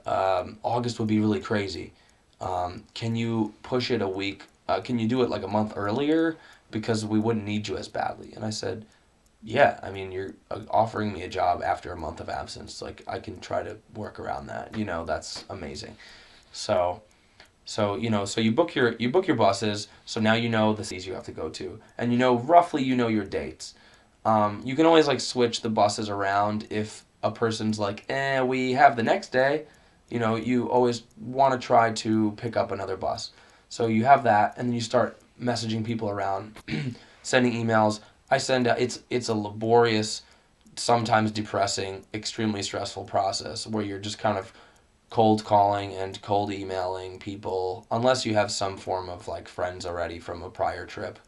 August would be really crazy. Can you push it a week? Can you do it like a month earlier, because we wouldn't need you as badly? And I said, yeah, I mean, you're offering me a job after a month of absence. Like, I can try to work around that. That's amazing. So so you book your buses. So now the cities you have to go to, and roughly your dates. You can always like switch the buses around if a person's like, we have the next day. You always want to try to pick up another bus. So you have that, and then you start messaging people around, sending emails. I send out. It's a laborious, sometimes depressing, extremely stressful process where you're just kind of cold calling and cold emailing people, unless you have some form of like friends already from a prior trip.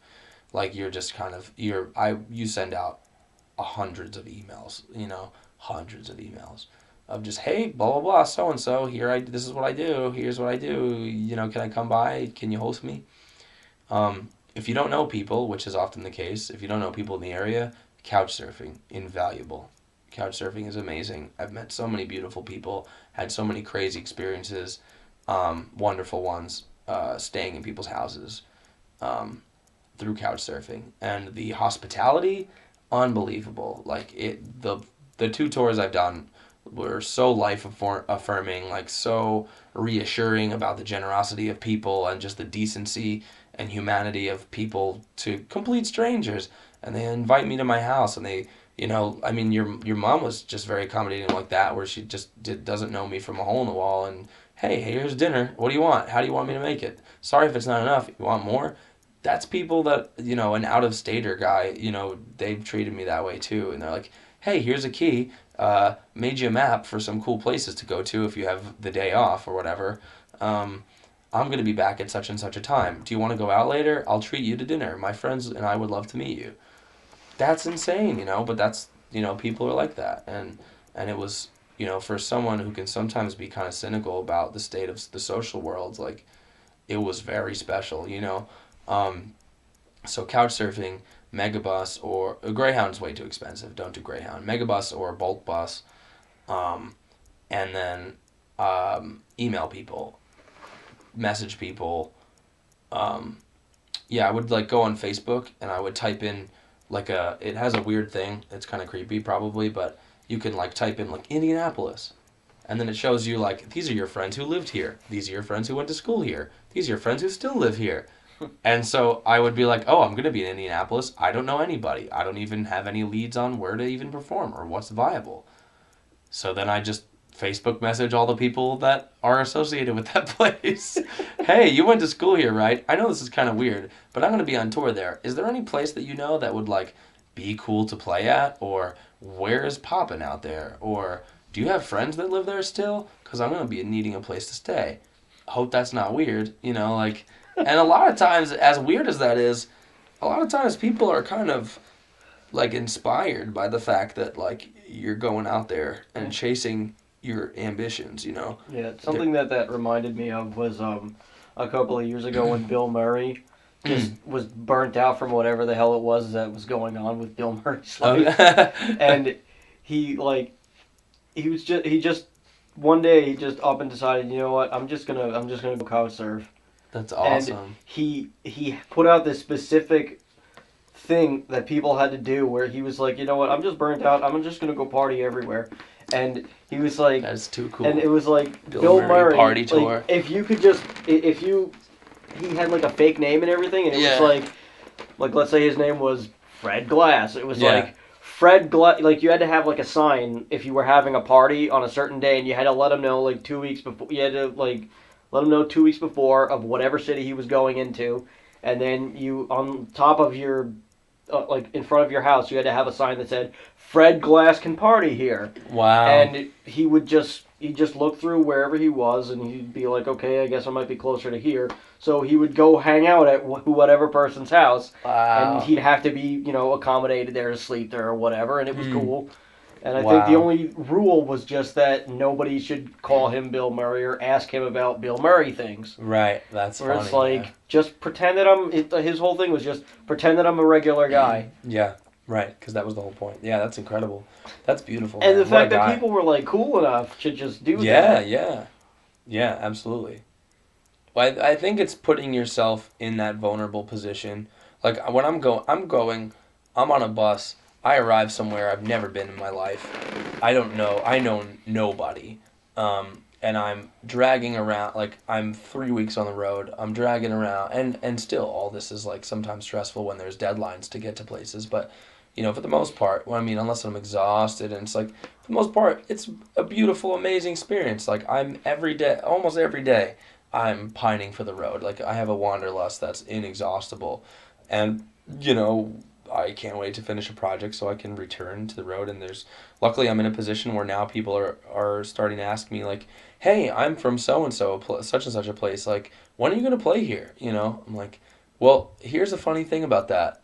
Like, you're just kind of you send out hundreds of emails, hundreds of emails of just, "Hey, blah blah blah, so and so here, this is what I do, here's what I do, can I come by, can you host me?" If you don't know people, which is often the case, if you don't know people in the area, Couchsurfing, invaluable. Couchsurfing is amazing. I've met so many beautiful people, had so many crazy experiences, wonderful ones, staying in people's houses through Couchsurfing. And the hospitality, unbelievable. Like, the 2 tours I've done were so life affirming, like so reassuring about the generosity of people and just the decency and humanity of people to complete strangers. And they invite me to my house, and they, I mean, your mom was just very accommodating like that, where she just doesn't know me from a hole in the wall, and, "Hey, here's dinner. What do you want? How do you want me to make it? Sorry if it's not enough. You want more?" That's people that, an out-of-stater guy, they've treated me that way too. And they're like, "Hey, here's a key. Made you a map for some cool places to go to if you have the day off or whatever. I'm going to be back at such and such a time. Do you want to go out later? I'll treat you to dinner. My friends and I would love to meet you." That's insane, but that's, people are like that. And it was, for someone who can sometimes be kind of cynical about the state of the social world, like, it was very special, So Couchsurfing, Megabus, or Greyhound's way too expensive. Don't do Greyhound. Megabus or Bulk Bus, and then email people, message people. I would like go on Facebook, and I would type in like it has a weird thing. It's kind of creepy probably, but you can like type in like Indianapolis, and then it shows you like, these are your friends who lived here. These are your friends who went to school here. These are your friends who still live here. And so I would be like, "Oh, I'm going to be in Indianapolis. I don't know anybody. I don't even have any leads on where to even perform or what's viable." So then I just Facebook message all the people that are associated with that place. "Hey, you went to school here, right? I know this is kind of weird, but I'm going to be on tour there. Is there any place that that would like be cool to play at, or where is poppin' out there? Or do you have friends that live there still? Because I'm going to be needing a place to stay. Hope that's not weird, you know, like, and a lot of times, as weird as that is, a lot of times people are kind of, like, inspired by the fact that, like, you're going out there and chasing your ambitions, you know? Yeah, something that reminded me of was a couple of years ago when Bill Murray just was burnt out from whatever the hell it was that was going on with Bill Murray's life. And he just one day he just up and decided, you know what, I'm just gonna go couch surf. That's awesome. And he put out this specific thing that people had to do where he was like, you know what, I'm just burnt out, I'm just gonna go party everywhere. And he was like, that's too cool. And it was like Bill Murray party tour. Like, if he had like a fake name and everything, and it was like let's say his name was Fred Glass. It was like Fred Glass. Like you had to have like a sign if you were having a party on a certain day, and you had to let him know like 2 weeks before. You had to like let him know 2 weeks before of whatever city he was going into, and then you on top of your like in front of your house, you had to have a sign that said Fred Glass can party here. Wow. And he'd just look through wherever he was, and he'd be like, okay, I guess I might be closer to here. So he would go hang out at whatever person's house, and he'd have to be, you know, accommodated there to sleep there or whatever, and it was cool. And I think the only rule was just that nobody should call him Bill Murray or ask him about Bill Murray things. Right, that's Where funny. it's like, just pretend that his whole thing was just pretend that I'm a regular guy. Yeah, right, because that was the whole point. Yeah, that's incredible. That's beautiful. And man. the fact that people were like cool enough to just do that. Yeah, absolutely. Well, I think it's putting yourself in that vulnerable position. Like when I'm on a bus. I arrive somewhere I've never been in my life. I know nobody. And I'm dragging around, like, I'm 3 weeks on the road. I'm dragging around, and still all this is, like, sometimes stressful when there's deadlines to get to places. But, you know, for the most part, well, I mean, unless I'm exhausted, and it's, like, for the most part, it's a beautiful, amazing experience. Like, almost every day, I'm pining for the road. Like, I have a wanderlust that's inexhaustible. And, you know, I can't wait to finish a project so I can return to the road. And luckily I'm in a position where now people are starting to ask me, like, hey, I'm from so-and-so, such and such a place. Like, when are you going to play here? You know, I'm like, well, here's the funny thing about that.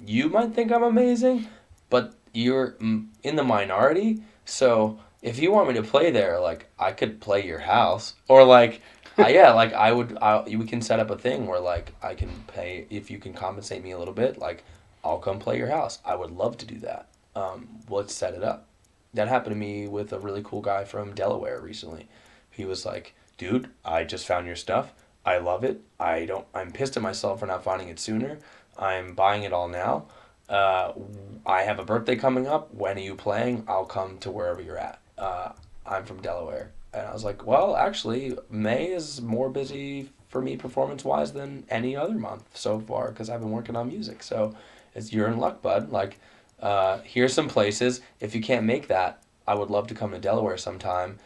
You might think I'm amazing, but you're in the minority. So if you want me to play there, like, I could play your house, or like, like we can set up a thing where, like, I can pay, if you can compensate me a little bit, like, I'll come play your house. I would love to do that. Let's set it up. That happened to me with a really cool guy from Delaware recently. He was like, dude, I just found your stuff. I love it. I'm pissed at myself for not finding it sooner. I'm buying it all now. I have a birthday coming up. When are you playing? I'll come to wherever you're at. I'm from Delaware. And I was like, well, actually, May is more busy for me performance-wise than any other month so far because I've been working on music. So you're in luck, bud. Like, here's some places. If you can't make that, I would love to come to Delaware sometime.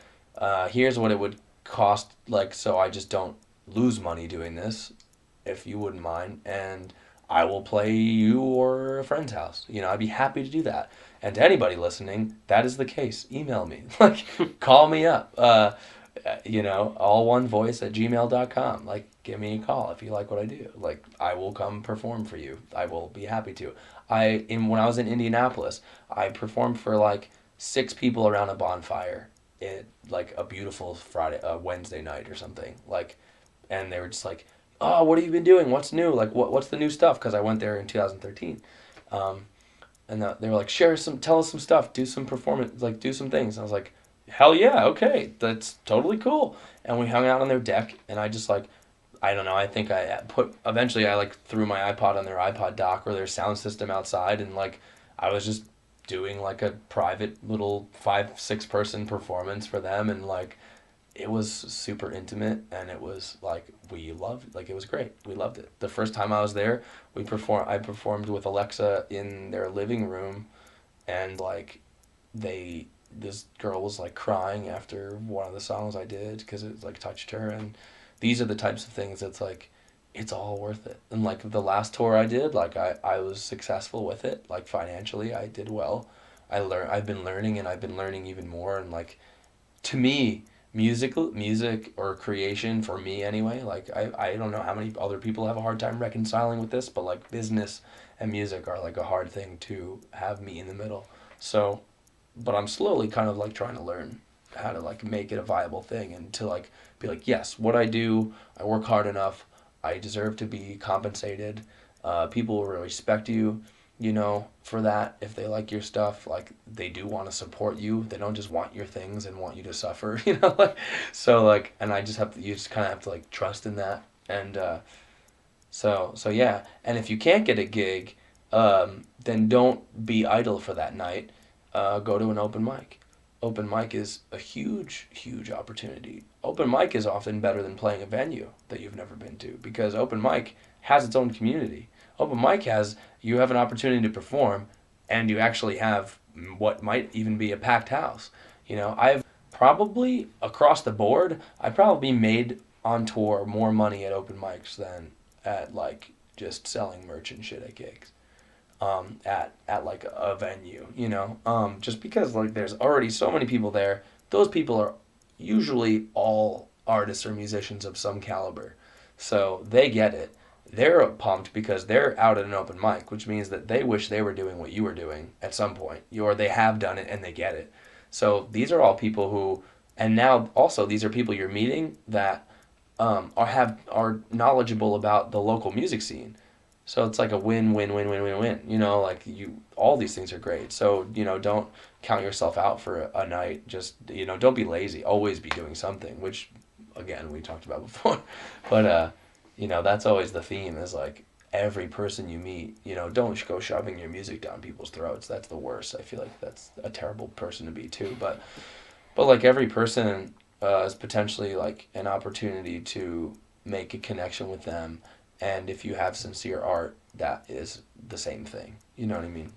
Here's what it would cost, like, so I just don't lose money doing this, if you wouldn't mind. And I will play you or a friend's house. You know, I'd be happy to do that. And to anybody listening, that is the case. Email me. Like, call me up. You know, allonevoice@gmail.com. Like, give me a call if you like what I do. Like, I will come perform for you. I will be happy to. When I was in Indianapolis, I performed for like 6 people around a bonfire. Like a beautiful Wednesday night or something. Like, and they were just like, "Oh, what have you been doing? What's new? Like, what's the new stuff?" Because I went there in 2013. And they were like, tell us some stuff, do some performance, like, do some things. And I was like, hell yeah, okay, that's totally cool. And we hung out on their deck, and I just, like, I don't know, I think eventually I, like, threw my iPod on their iPod dock or their sound system outside, and, like, I was just doing, like, a private little 5-6 person performance for them, and, like, it was super intimate, and it was, like, it was great. We loved it. The first time I was there, I performed with Alexa in their living room, and, like, this girl was, like, crying after one of the songs I did, because it, like, touched her, and these are the types of things that's, like, it's all worth it. And, like, the last tour I did, like, I was successful with it, like, financially, I did well. I've been learning, and I've been learning even more. And like, to me, music or creation, for me anyway, like I don't know how many other people have a hard time reconciling with this, but like business and music are like a hard thing to have me in the middle. So, but I'm slowly kind of like trying to learn how to like make it a viable thing, and to like be like, yes, what I do, I work hard enough, I deserve to be compensated. People will respect you, for that. If they like your stuff, like they do want to support you. They don't just want your things and want you to suffer, like, so like, and you just kind of have to like trust in that. And so yeah. And if you can't get a gig, then don't be idle for that night. Go to an open mic. Open mic is a huge, huge opportunity. Open mic is often better than playing a venue that you've never been to, because open mic has its own community. Open mic you have an opportunity to perform, and you actually have what might even be a packed house. I've probably, across the board, I probably made on tour more money at open mics than at like just selling merch and shit at gigs. At like a venue, just because like there's already so many people there. Those people are usually all artists or musicians of some caliber, so they get it. They're pumped because they're out at an open mic, which means that they wish they were doing what you were doing at some point, or they have done it and they get it. So these are all people who, and now also these are people you're meeting that are knowledgeable about the local music scene. So it's like a win, win, win, win, win, win. Like all these things are great. So, don't count yourself out for a night. Just, don't be lazy. Always be doing something, which, again, we talked about before. But, that's always the theme, is like every person you meet, don't go shoving your music down people's throats. That's the worst. I feel like that's a terrible person to be too. But like every person is potentially like an opportunity to make a connection with them. And if you have sincere art, that is the same thing. You know what I mean?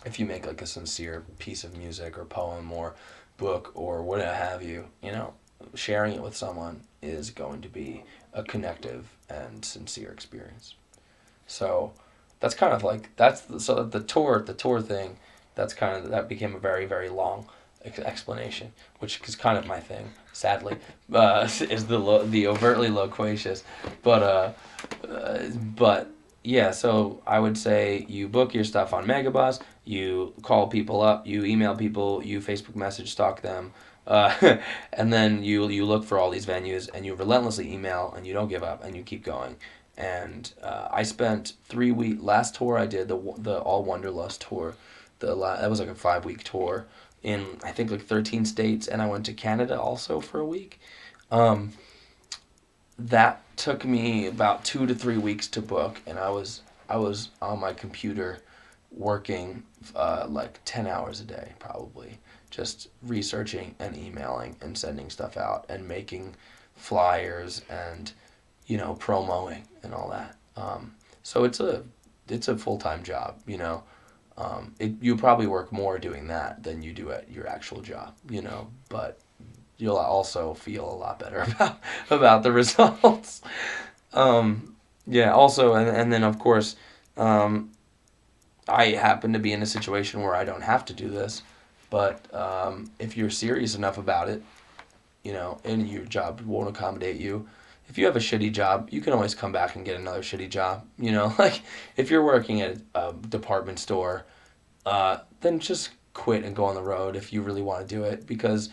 If you make like a sincere piece of music or poem or book or what have you, sharing it with someone is going to be a connective and sincere experience. So that's kind of like, so the tour thing, that became a very, very long explanation, which is kind of my thing, sadly, is the overtly loquacious, but yeah. So I would say you book your stuff on Megabus, you call people up, you email people, you Facebook message stalk them, and then you look for all these venues and you relentlessly email and you don't give up and you keep going. And I spent 3 weeks last tour I did, the All Wanderlust tour. That was like a 5-week tour in I think like 13 states, and I went to Canada also for a week. That took me about 2 to 3 weeks to book, and I was on my computer working like 10 hours a day probably, just researching and emailing and sending stuff out and making flyers and promoing and all that. So it's a full-time job. You probably work more doing that than you do at your actual job, but you'll also feel a lot better about the results. Yeah, also, and then of course, I happen to be in a situation where I don't have to do this, but if you're serious enough about it, and your job won't accommodate you, if you have a shitty job, you can always come back and get another shitty job. Like if you're working at a department store, then just quit and go on the road if you really want to do it, because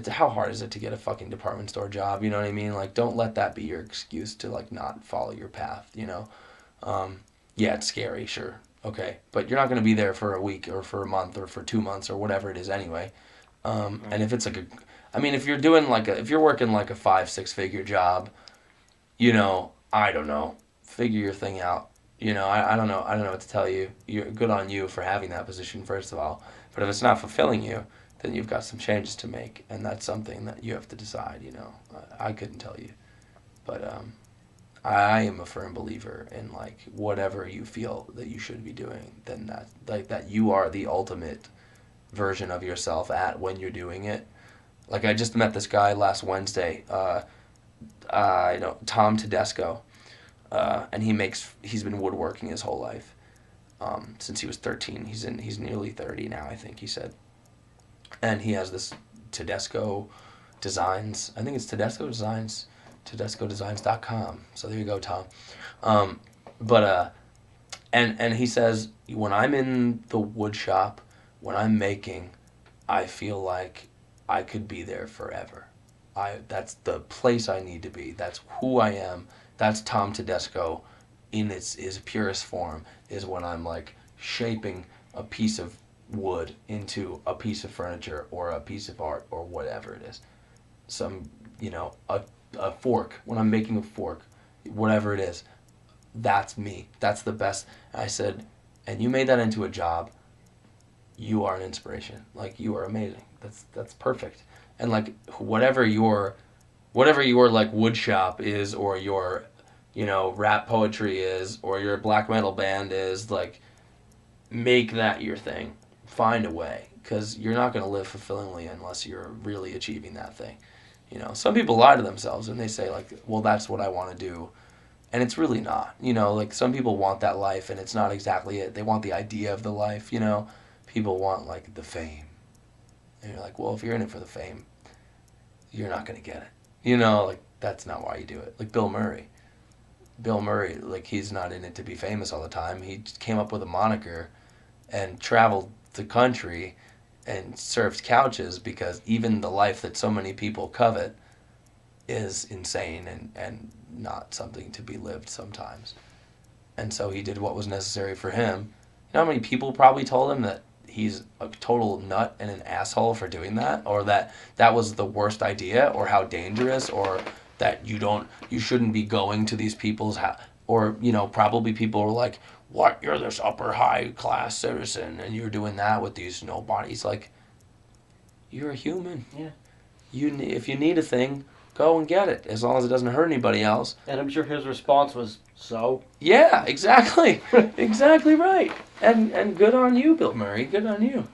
how hard is it to get a fucking department store job? You know what I mean? Like, don't let that be your excuse to like not follow your path. Yeah, it's scary, sure, okay, but you're not going to be there for a week or for a month or for 2 months or whatever it is anyway. And if it's like if you're working like a 5-6 figure job, I don't know, figure your thing out. I don't know what to tell you. You're good on you for having that position, first of all. But if it's not fulfilling you, then you've got some changes to make, and that's something that you have to decide. I couldn't tell you, but I am a firm believer in like whatever you feel that you should be doing, then that you are the ultimate version of yourself at when you're doing it. Like I just met this guy last Wednesday. I know Tom Tedesco, and he's been woodworking his whole life. since he was 13. He's nearly 30 now, I think he said. And he has this Tedesco Designs. I think it's Tedesco Designs, TedescoDesigns.com. So there you go, Tom. And he says, when I'm in the wood shop, when I'm making, I feel like I could be there forever. That's the place I need to be. That's who I am. That's Tom Tedesco in his purest form, is when I'm like shaping a piece of wood into a piece of furniture or a piece of art or whatever it is. A fork, when I'm making a fork, whatever it is, that's me. That's the best. I said, and you made that into a job, you are an inspiration. Like, you are amazing. That's perfect. And like whatever your like wood shop is, or your rap poetry is, or your black metal band is, like, make that your thing. Find a way, because you're not going to live fulfillingly unless you're really achieving that thing. Some people lie to themselves and they say, like, well, that's what I want to do. And it's really not. Like, some people want that life and it's not exactly it. They want the idea of the life, People want, like, the fame. And you're like, well, if you're in it for the fame, you're not going to get it. Like, that's not why you do it. Like Bill Murray. Like, he's not in it to be famous all the time. He came up with a moniker and traveled the country and surfed couches because even the life that so many people covet is insane and not something to be lived sometimes. And so he did what was necessary for him. You know how many people probably told him that he's a total nut and an asshole for doing that, or that was the worst idea, or how dangerous, or that you shouldn't be going to these people's house, or probably people were like, what, you're this upper high class citizen and you're doing that with these nobodies. Like, you're a human. Yeah. If you need a thing, go and get it, as long as it doesn't hurt anybody else. And I'm sure his response was, so? Yeah, exactly. Exactly right. And good on you, Bill Murray. Good on you.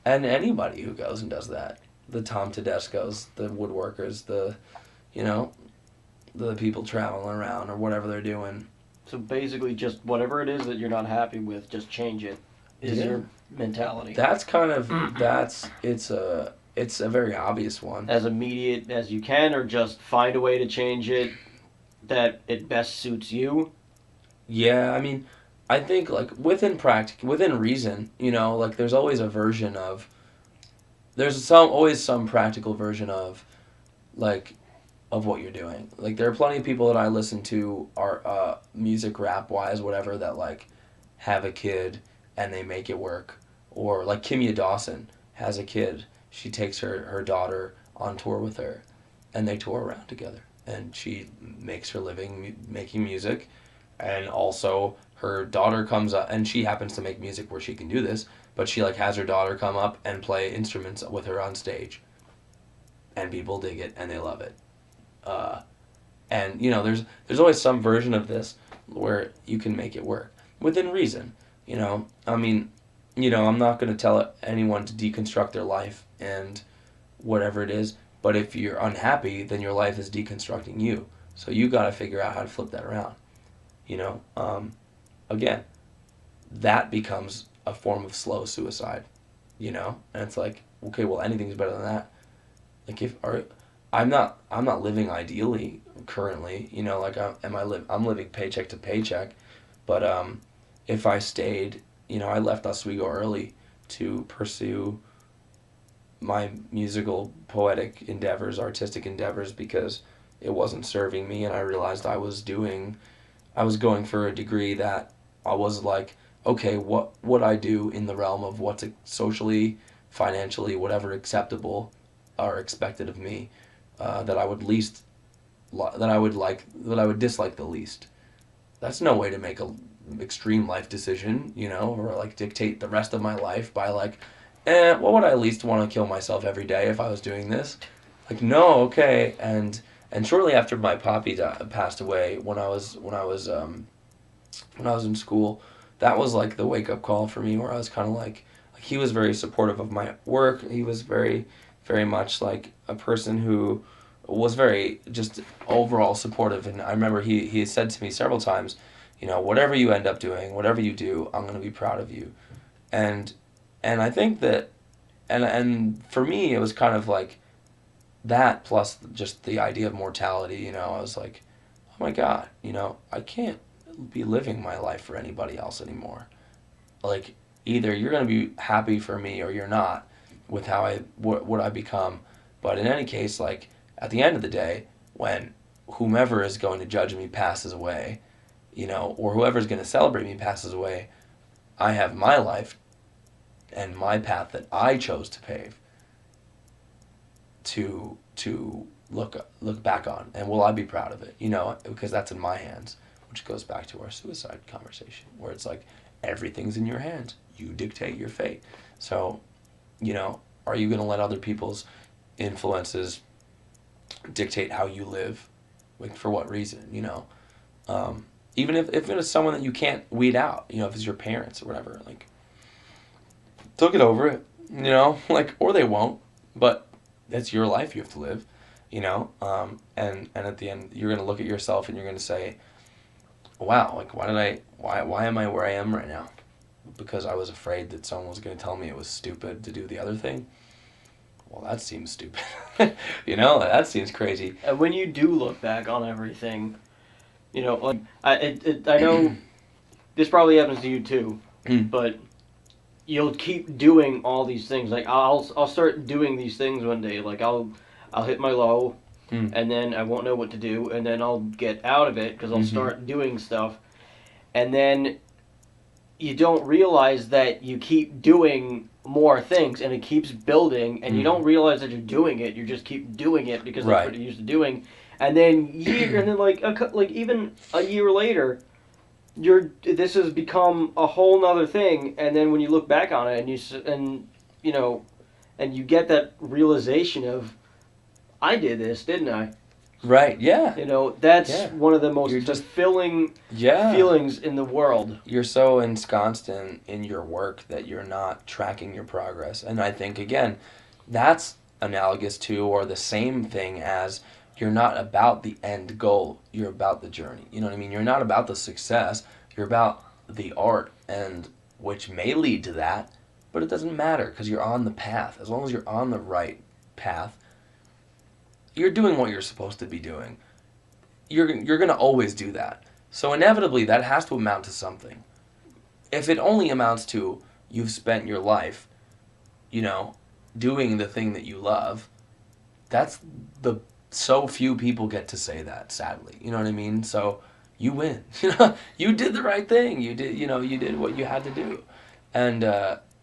And anybody who goes and does that. The Tom Tedescos, the woodworkers, the people traveling around or whatever they're doing. So basically just whatever it is that you're not happy with, just change it, is your mentality. That's kind of, it's a very obvious one. As immediate as you can, or just find a way to change it that it best suits you? Yeah, I mean, I think, like, within reason, like, there's always a version of, always some practical version of, like, of what you're doing. Like, there are plenty of people that I listen to, are music, rap-wise, whatever, that, like, have a kid and they make it work. Or, like, Kimya Dawson has a kid. She takes her daughter on tour with her, and they tour around together. And she makes her living making music, and also her daughter comes up, and she happens to make music where she can do this, but she, like, has her daughter come up and play instruments with her on stage. And people dig it, and they love it. And there's always some version of this where you can make it work within reason. I mean, I'm not going to tell anyone to deconstruct their life and whatever it is, but if you're unhappy, then your life is deconstructing you. So you got to figure out how to flip that around. Again, that becomes a form of slow suicide. And it's like, okay, well, anything's better than that. Like, I'm not living ideally currently, like, I'm living paycheck to paycheck, but if I stayed, I left Oswego early to pursue my musical, poetic endeavors, artistic endeavors, because it wasn't serving me, and I realized I was going for a degree that I was like, okay, what would I do in the realm of what's socially, financially, whatever acceptable or expected of me, that I would dislike the least. That's no way to make a extreme life decision, or like dictate the rest of my life by like, what would I at least want to kill myself every day if I was doing this? Like, no, okay. And shortly after my poppy passed away, when I was in school, that was like the wake up call for me, where I was kind of like he was very supportive of my work. He was very, very much like a person who was very just overall supportive. And I remember he said to me several times, You know, whatever you end up doing, whatever you do, I'm going to be proud of you. And I think that, and for me, it was kind of like that plus just the idea of mortality. You know, I was like, oh my God, you know, I can't be living my life for anybody else anymore. Like, either you're going to be happy for me or you're not with how what I become. But in any case, like, at the end of the day, when whomever is going to judge me passes away, you know, or whoever's going to celebrate me passes away, I have my life and my path that I chose to pave to look back on, and will I be proud of it? You know, because that's in my hands, which goes back to our suicide conversation, where it's like everything's in your hands. You dictate your fate. So, you know, are you going to let other people's influences dictate how you live? Like, for what reason? You know, even if it's someone that you can't weed out, you know, if it's your parents or whatever, like, they'll get over it, you know, like, or they won't, but it's your life you have to live, you know, and at the end, you're going to look at yourself and you're going to say, wow, like, why am I where I am right now? Because I was afraid that someone was going to tell me it was stupid to do the other thing. Well, that seems stupid. You know, that seems crazy. And when you do look back on everything, you know, like, I know this probably happens to you too, but you'll keep doing all these things. Like, I'll start doing these things one day. Like, I'll hit my low, and then I won't know what to do, and then I'll get out of it because I'll start doing stuff, and then you don't realize that you keep doing more things, and it keeps building, and you don't realize that you're doing it. You just keep doing it because that's what you're used to doing, and then like even a year later, this has become a whole nother thing, and then when you look back on it and you get that realization of, I did this, didn't I? Right, yeah. You know, that's one of the most fulfilling feelings in the world. You're so ensconced in your work that you're not tracking your progress. And I think, again, that's analogous to, or the same thing as, you're not about the end goal, you're about the journey. You know what I mean? You're not about the success, you're about the art, and which may lead to that, but it doesn't matter because you're on the path. As long as you're on the right path, you're doing what you're supposed to be doing. You're going to always do that. So inevitably, that has to amount to something. If it only amounts to you've spent your life, you know, doing the thing that you love, that's so few people get to say that, sadly. You know what I mean? So you win. You know, you did the right thing. You did what you had to do. And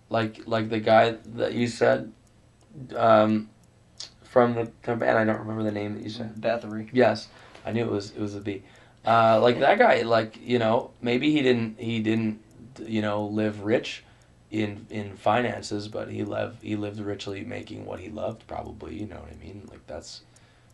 like the guy that you said, from the band, I don't remember the name that you said. Bathory. Yes, I knew it was a B. Like that guy, like, you know, maybe he didn't you know, live rich in finances, but he lived richly making what he loved, probably. You know what I mean? Like, that's,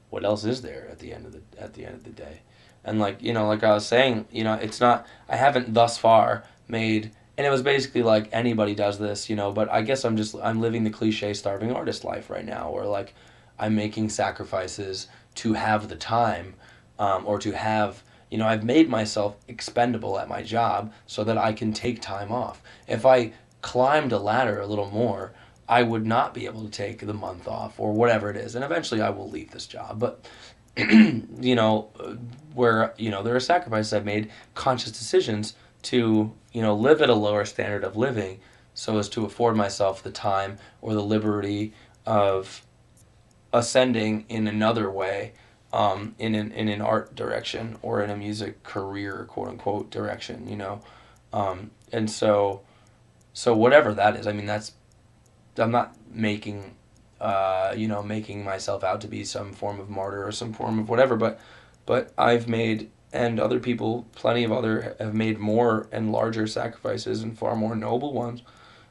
what else is there at the end of the day? And, like, you know, like I was saying, you know, it's not, I haven't thus far made, and it was basically like anybody does this, you know, but I guess I'm living the cliche starving artist life right now, where, like, I'm making sacrifices to have the time, or to have, you know, I've made myself expendable at my job so that I can take time off. If I climbed a ladder a little more, I would not be able to take the month off or whatever it is. And eventually I will leave this job. But, you know, where, you know, there are sacrifices I've made, conscious decisions to, you know, live at a lower standard of living so as to afford myself the time or the liberty of ascending in another way, in an art direction or in a music career, quote unquote, direction, you know, and so whatever that is, I mean, I'm not making, you know, making myself out to be some form of martyr or some form of whatever, but I've made, and other people, plenty of other, have made more and larger sacrifices and far more noble ones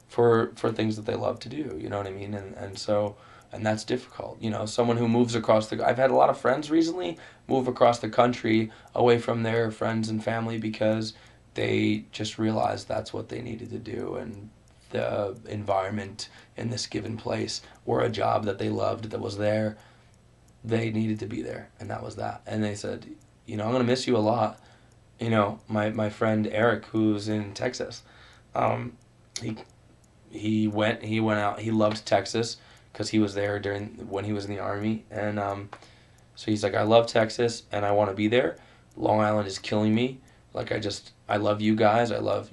for things that they love to do, you know what I mean, and so. And that's difficult. You know, someone who moves across I've had a lot of friends recently move across the country away from their friends and family because they just realized that's what they needed to do. And the environment in this given place, or a job that they loved that was there, they needed to be there. And that was that. And they said, you know, I'm going to miss you a lot, you know, my friend Eric, who's in Texas, he went out. He loved Texas because he was there when he was in the Army, and so he's like, I love Texas and I want to be there. Long Island is killing me. Like I love you guys. I love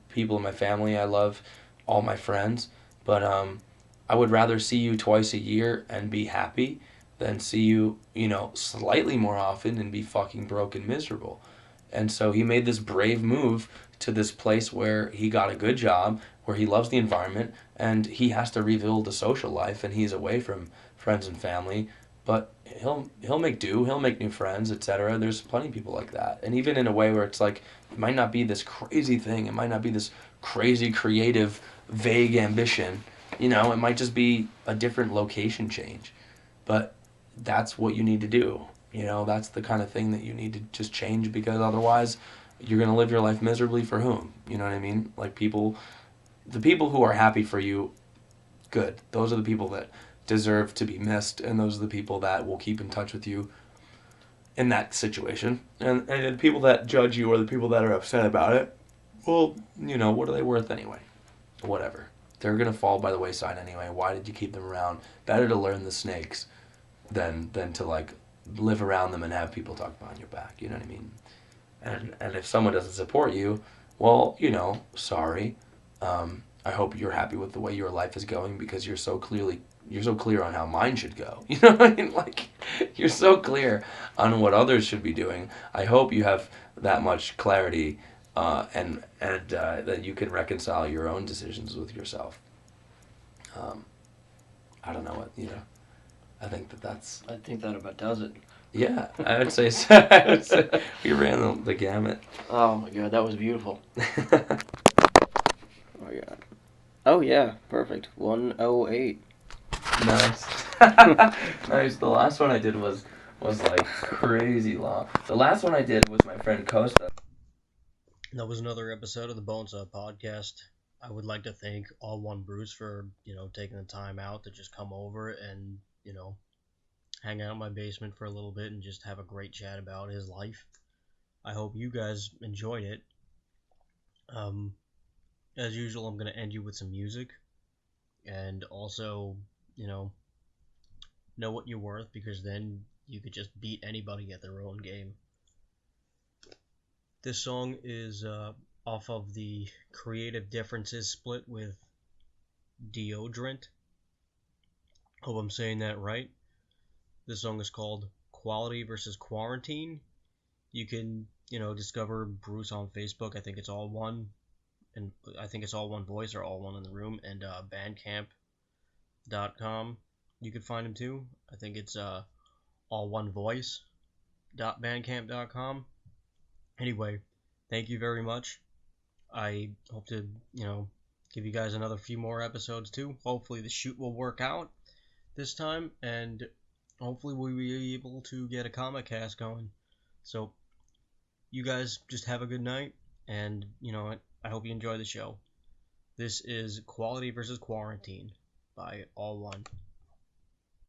people in my family. I love all my friends, but I would rather see you twice a year and be happy than see you, slightly more often and be fucking broke and miserable. And so he made this brave move to this place where he got a good job, where he loves the environment, and he has to rebuild a social life, and he's away from friends and family. But he'll make do, he'll make new friends, etc. There's plenty of people like that. And even in a way where it's like, it might not be this crazy thing, it might not be this crazy, creative, vague ambition. It might just be a different location change. But that's what you need to do. That's the kind of thing that you need to just change, because otherwise you're going to live your life miserably for whom? You know what I mean? Like the people who are happy for you, good. Those are the people that deserve to be missed, and those are the people that will keep in touch with you in that situation. And the people that judge you or the people that are upset about it, well, what are they worth anyway? Whatever. They're going to fall by the wayside anyway. Why did you keep them around? Better to learn the snakes than to like live around them and have people talk behind your back. You know what I mean? And if someone doesn't support you, well, sorry. I hope you're happy with the way your life is going, because you're so clear on how mine should go. You know what I mean? Like, you're so clear on what others should be doing. I hope you have that much clarity, and that you can reconcile your own decisions with yourself. I don't know what, I think that's... I think that about does it. Yeah, I would say so. I would say we ran the gamut. Oh my god, that was beautiful. Oh my god. Oh yeah, perfect. 108. Nice. Nice. The last one I did was like crazy long. The last one I did was my friend Costa. That was another episode of the Bonesaw podcast. I would like to thank AllOne Bruce for, taking the time out to just come over and, hang out in my basement for a little bit and just have a great chat about his life. I hope you guys enjoyed it. As usual, I'm going to end you with some music. And also, know what you're worth, because then you could just beat anybody at their own game. This song is off of the Creative Differences split with Deodorant. Hope I'm saying that right. This song is called Quality versus Quarantine. You can, discover Bruce on Facebook. I think it's all one. And I think it's all one voice or all one in the room. And bandcamp.com. You could find him too. I think it's allonevoice.bandcamp.com. Anyway, thank you very much. I hope to, give you guys another few more episodes too. Hopefully the shoot will work out this time, and hopefully we'll be able to get a comic cast going. So, you guys just have a good night, and, I hope you enjoy the show. This is Quality versus Quarantine by AllOne.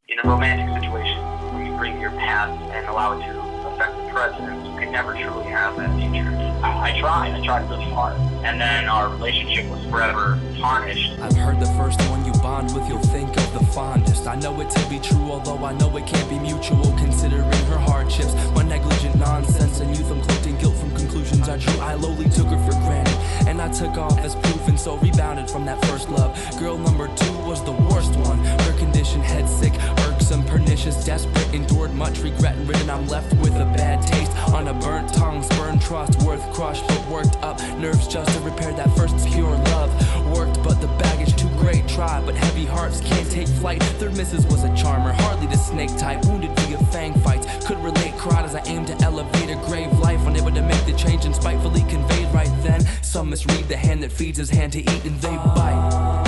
In a romantic situation, when you bring your past and allow it to affect the present, you can never truly have that future. I tried really hard, and then our relationship was forever tarnished. I've heard the first one you bond with, you'll think of the fondest. I know it to be true, although I know it can't be mutual, considering her hardships, my negligent nonsense, and youth uncloaked in guilt from conclusions I drew. I lowly took her for granted, and I took off as proof, and so rebounded from that first love. Girl number 2 was the worst one. Her condition, head sick, irksome, pernicious, desperate, endured much regret and ridden. I'm left with a bad taste on a burnt tongue, spurned trust, worth crushed but worked up, nerves just to repair that first pure love. Worked but the baggage too great, try but heavy hearts can't take flight. Third missus was a charmer, hardly the snake type, wounded via fang fights, could relate, cried as I aimed to elevate her grave life, unable to make the change and spitefully conveyed right then. Some misread the hand that feeds his hand to eat and they bite.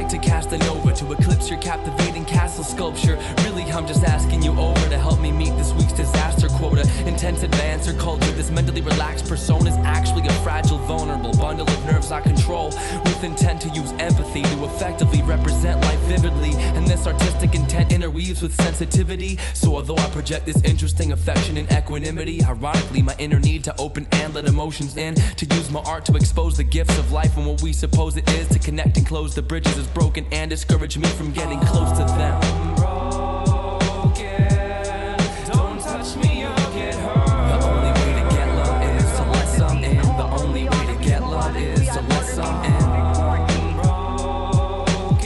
To cast the nova to eclipse your your captivating castle sculpture. Really, I'm just asking you over to help me meet this week's disaster quota. Intense advance or culture, this mentally relaxed persona is actually a fragile, vulnerable bundle of nerves I control, with intent to use empathy to effectively represent life vividly. And this artistic intent interweaves with sensitivity. So although I project this interesting affection and equanimity, ironically my inner need to open and let emotions in, to use my art to expose the gifts of life and what we suppose it is, to connect and close the bridges is broken and discourage me from getting close to them. I'm broken, don't touch me, you'll get hurt. The only way to get love is to let some in. The only way to get love is to let some in. I'm broken,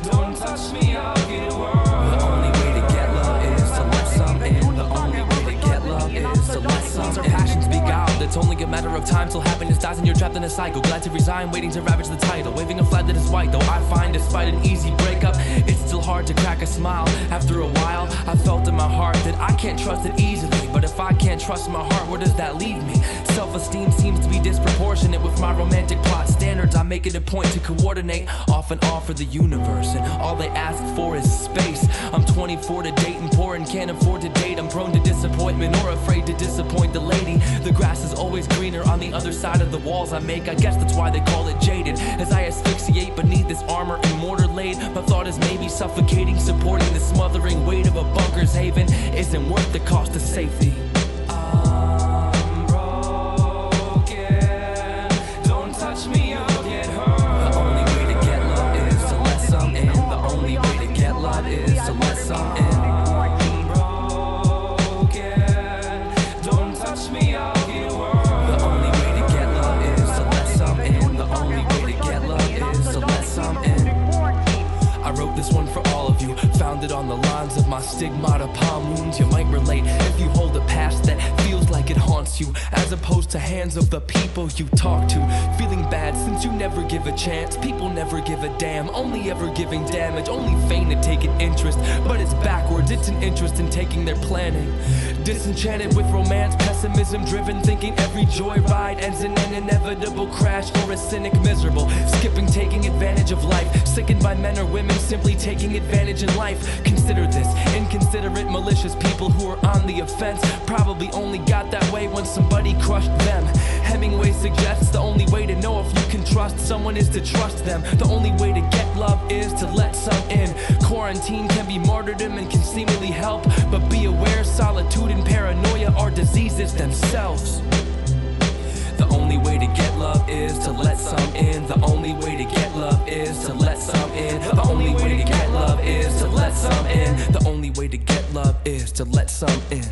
don't touch me, I'll get hurt. The only way to get love is to let some in. The only way to get love is to let some in. Our passions beguiled, it's only a matter of time till happiness dies and you're trapped in a cycle. Glad to resign, waiting to ravage the title, waving a flag that is white. Though I find despite an easy breakup, it's still hard to crack a smile. After a while, I felt in my heart that I can't trust it easily. But if I can't trust my heart, where does that leave me? Self-esteem seems to be disproportionate with my romantic plot standards. I make it a point to coordinate, off and off for the universe, and all they ask for is space. I'm 24 to date and poor and can't afford to date. I'm prone to disappointment or afraid to disappoint the lady. The grass is always greener on the other side of the walls I make. I guess that's why they call it jaded. As I asphyxiate beneath this armor and mortar laid, my thought is maybe suffocating, supporting the smothering weight of a bunker's haven isn't worth the cost of safety. I'm broken, don't touch me, I'll get hurt. The only way to get love is to let some in. The only way to get love is to let some in. I'm broken, don't touch me, I'll get hurt. The only way to get love is to let some in. The only way to get love is to let some in. I wrote this one for all of you, founded on the lines of my stigmata palm wounds. You might relate if you hold a past that feels like it haunts you, as opposed to hands of the people you talk to. Feeling bad since you never give a chance. People never give a damn, only ever giving damage, only feign to take an interest. But it's backwards, it's an interest in taking their planning. Disenchanted with romance, pessimism driven, thinking every joyride ends in an inevitable crash, or a cynic miserable, skipping taking advantage of life. Sickened by men or women simply taking advantage in life. Consider this, inconsiderate, malicious people who are on the offense probably only got that way when somebody crushed them. Hemingway suggests the only way to know if you can trust someone is to trust them. The only way to get love is to let some in. Quarantine can be martyrdom and can seemingly help, but be aware solitude and paranoia are diseases themselves. The only way to get love is to let some in. The only way to get love is to let some in. The only way to get love is to let some in. The only way to get love is to let some in.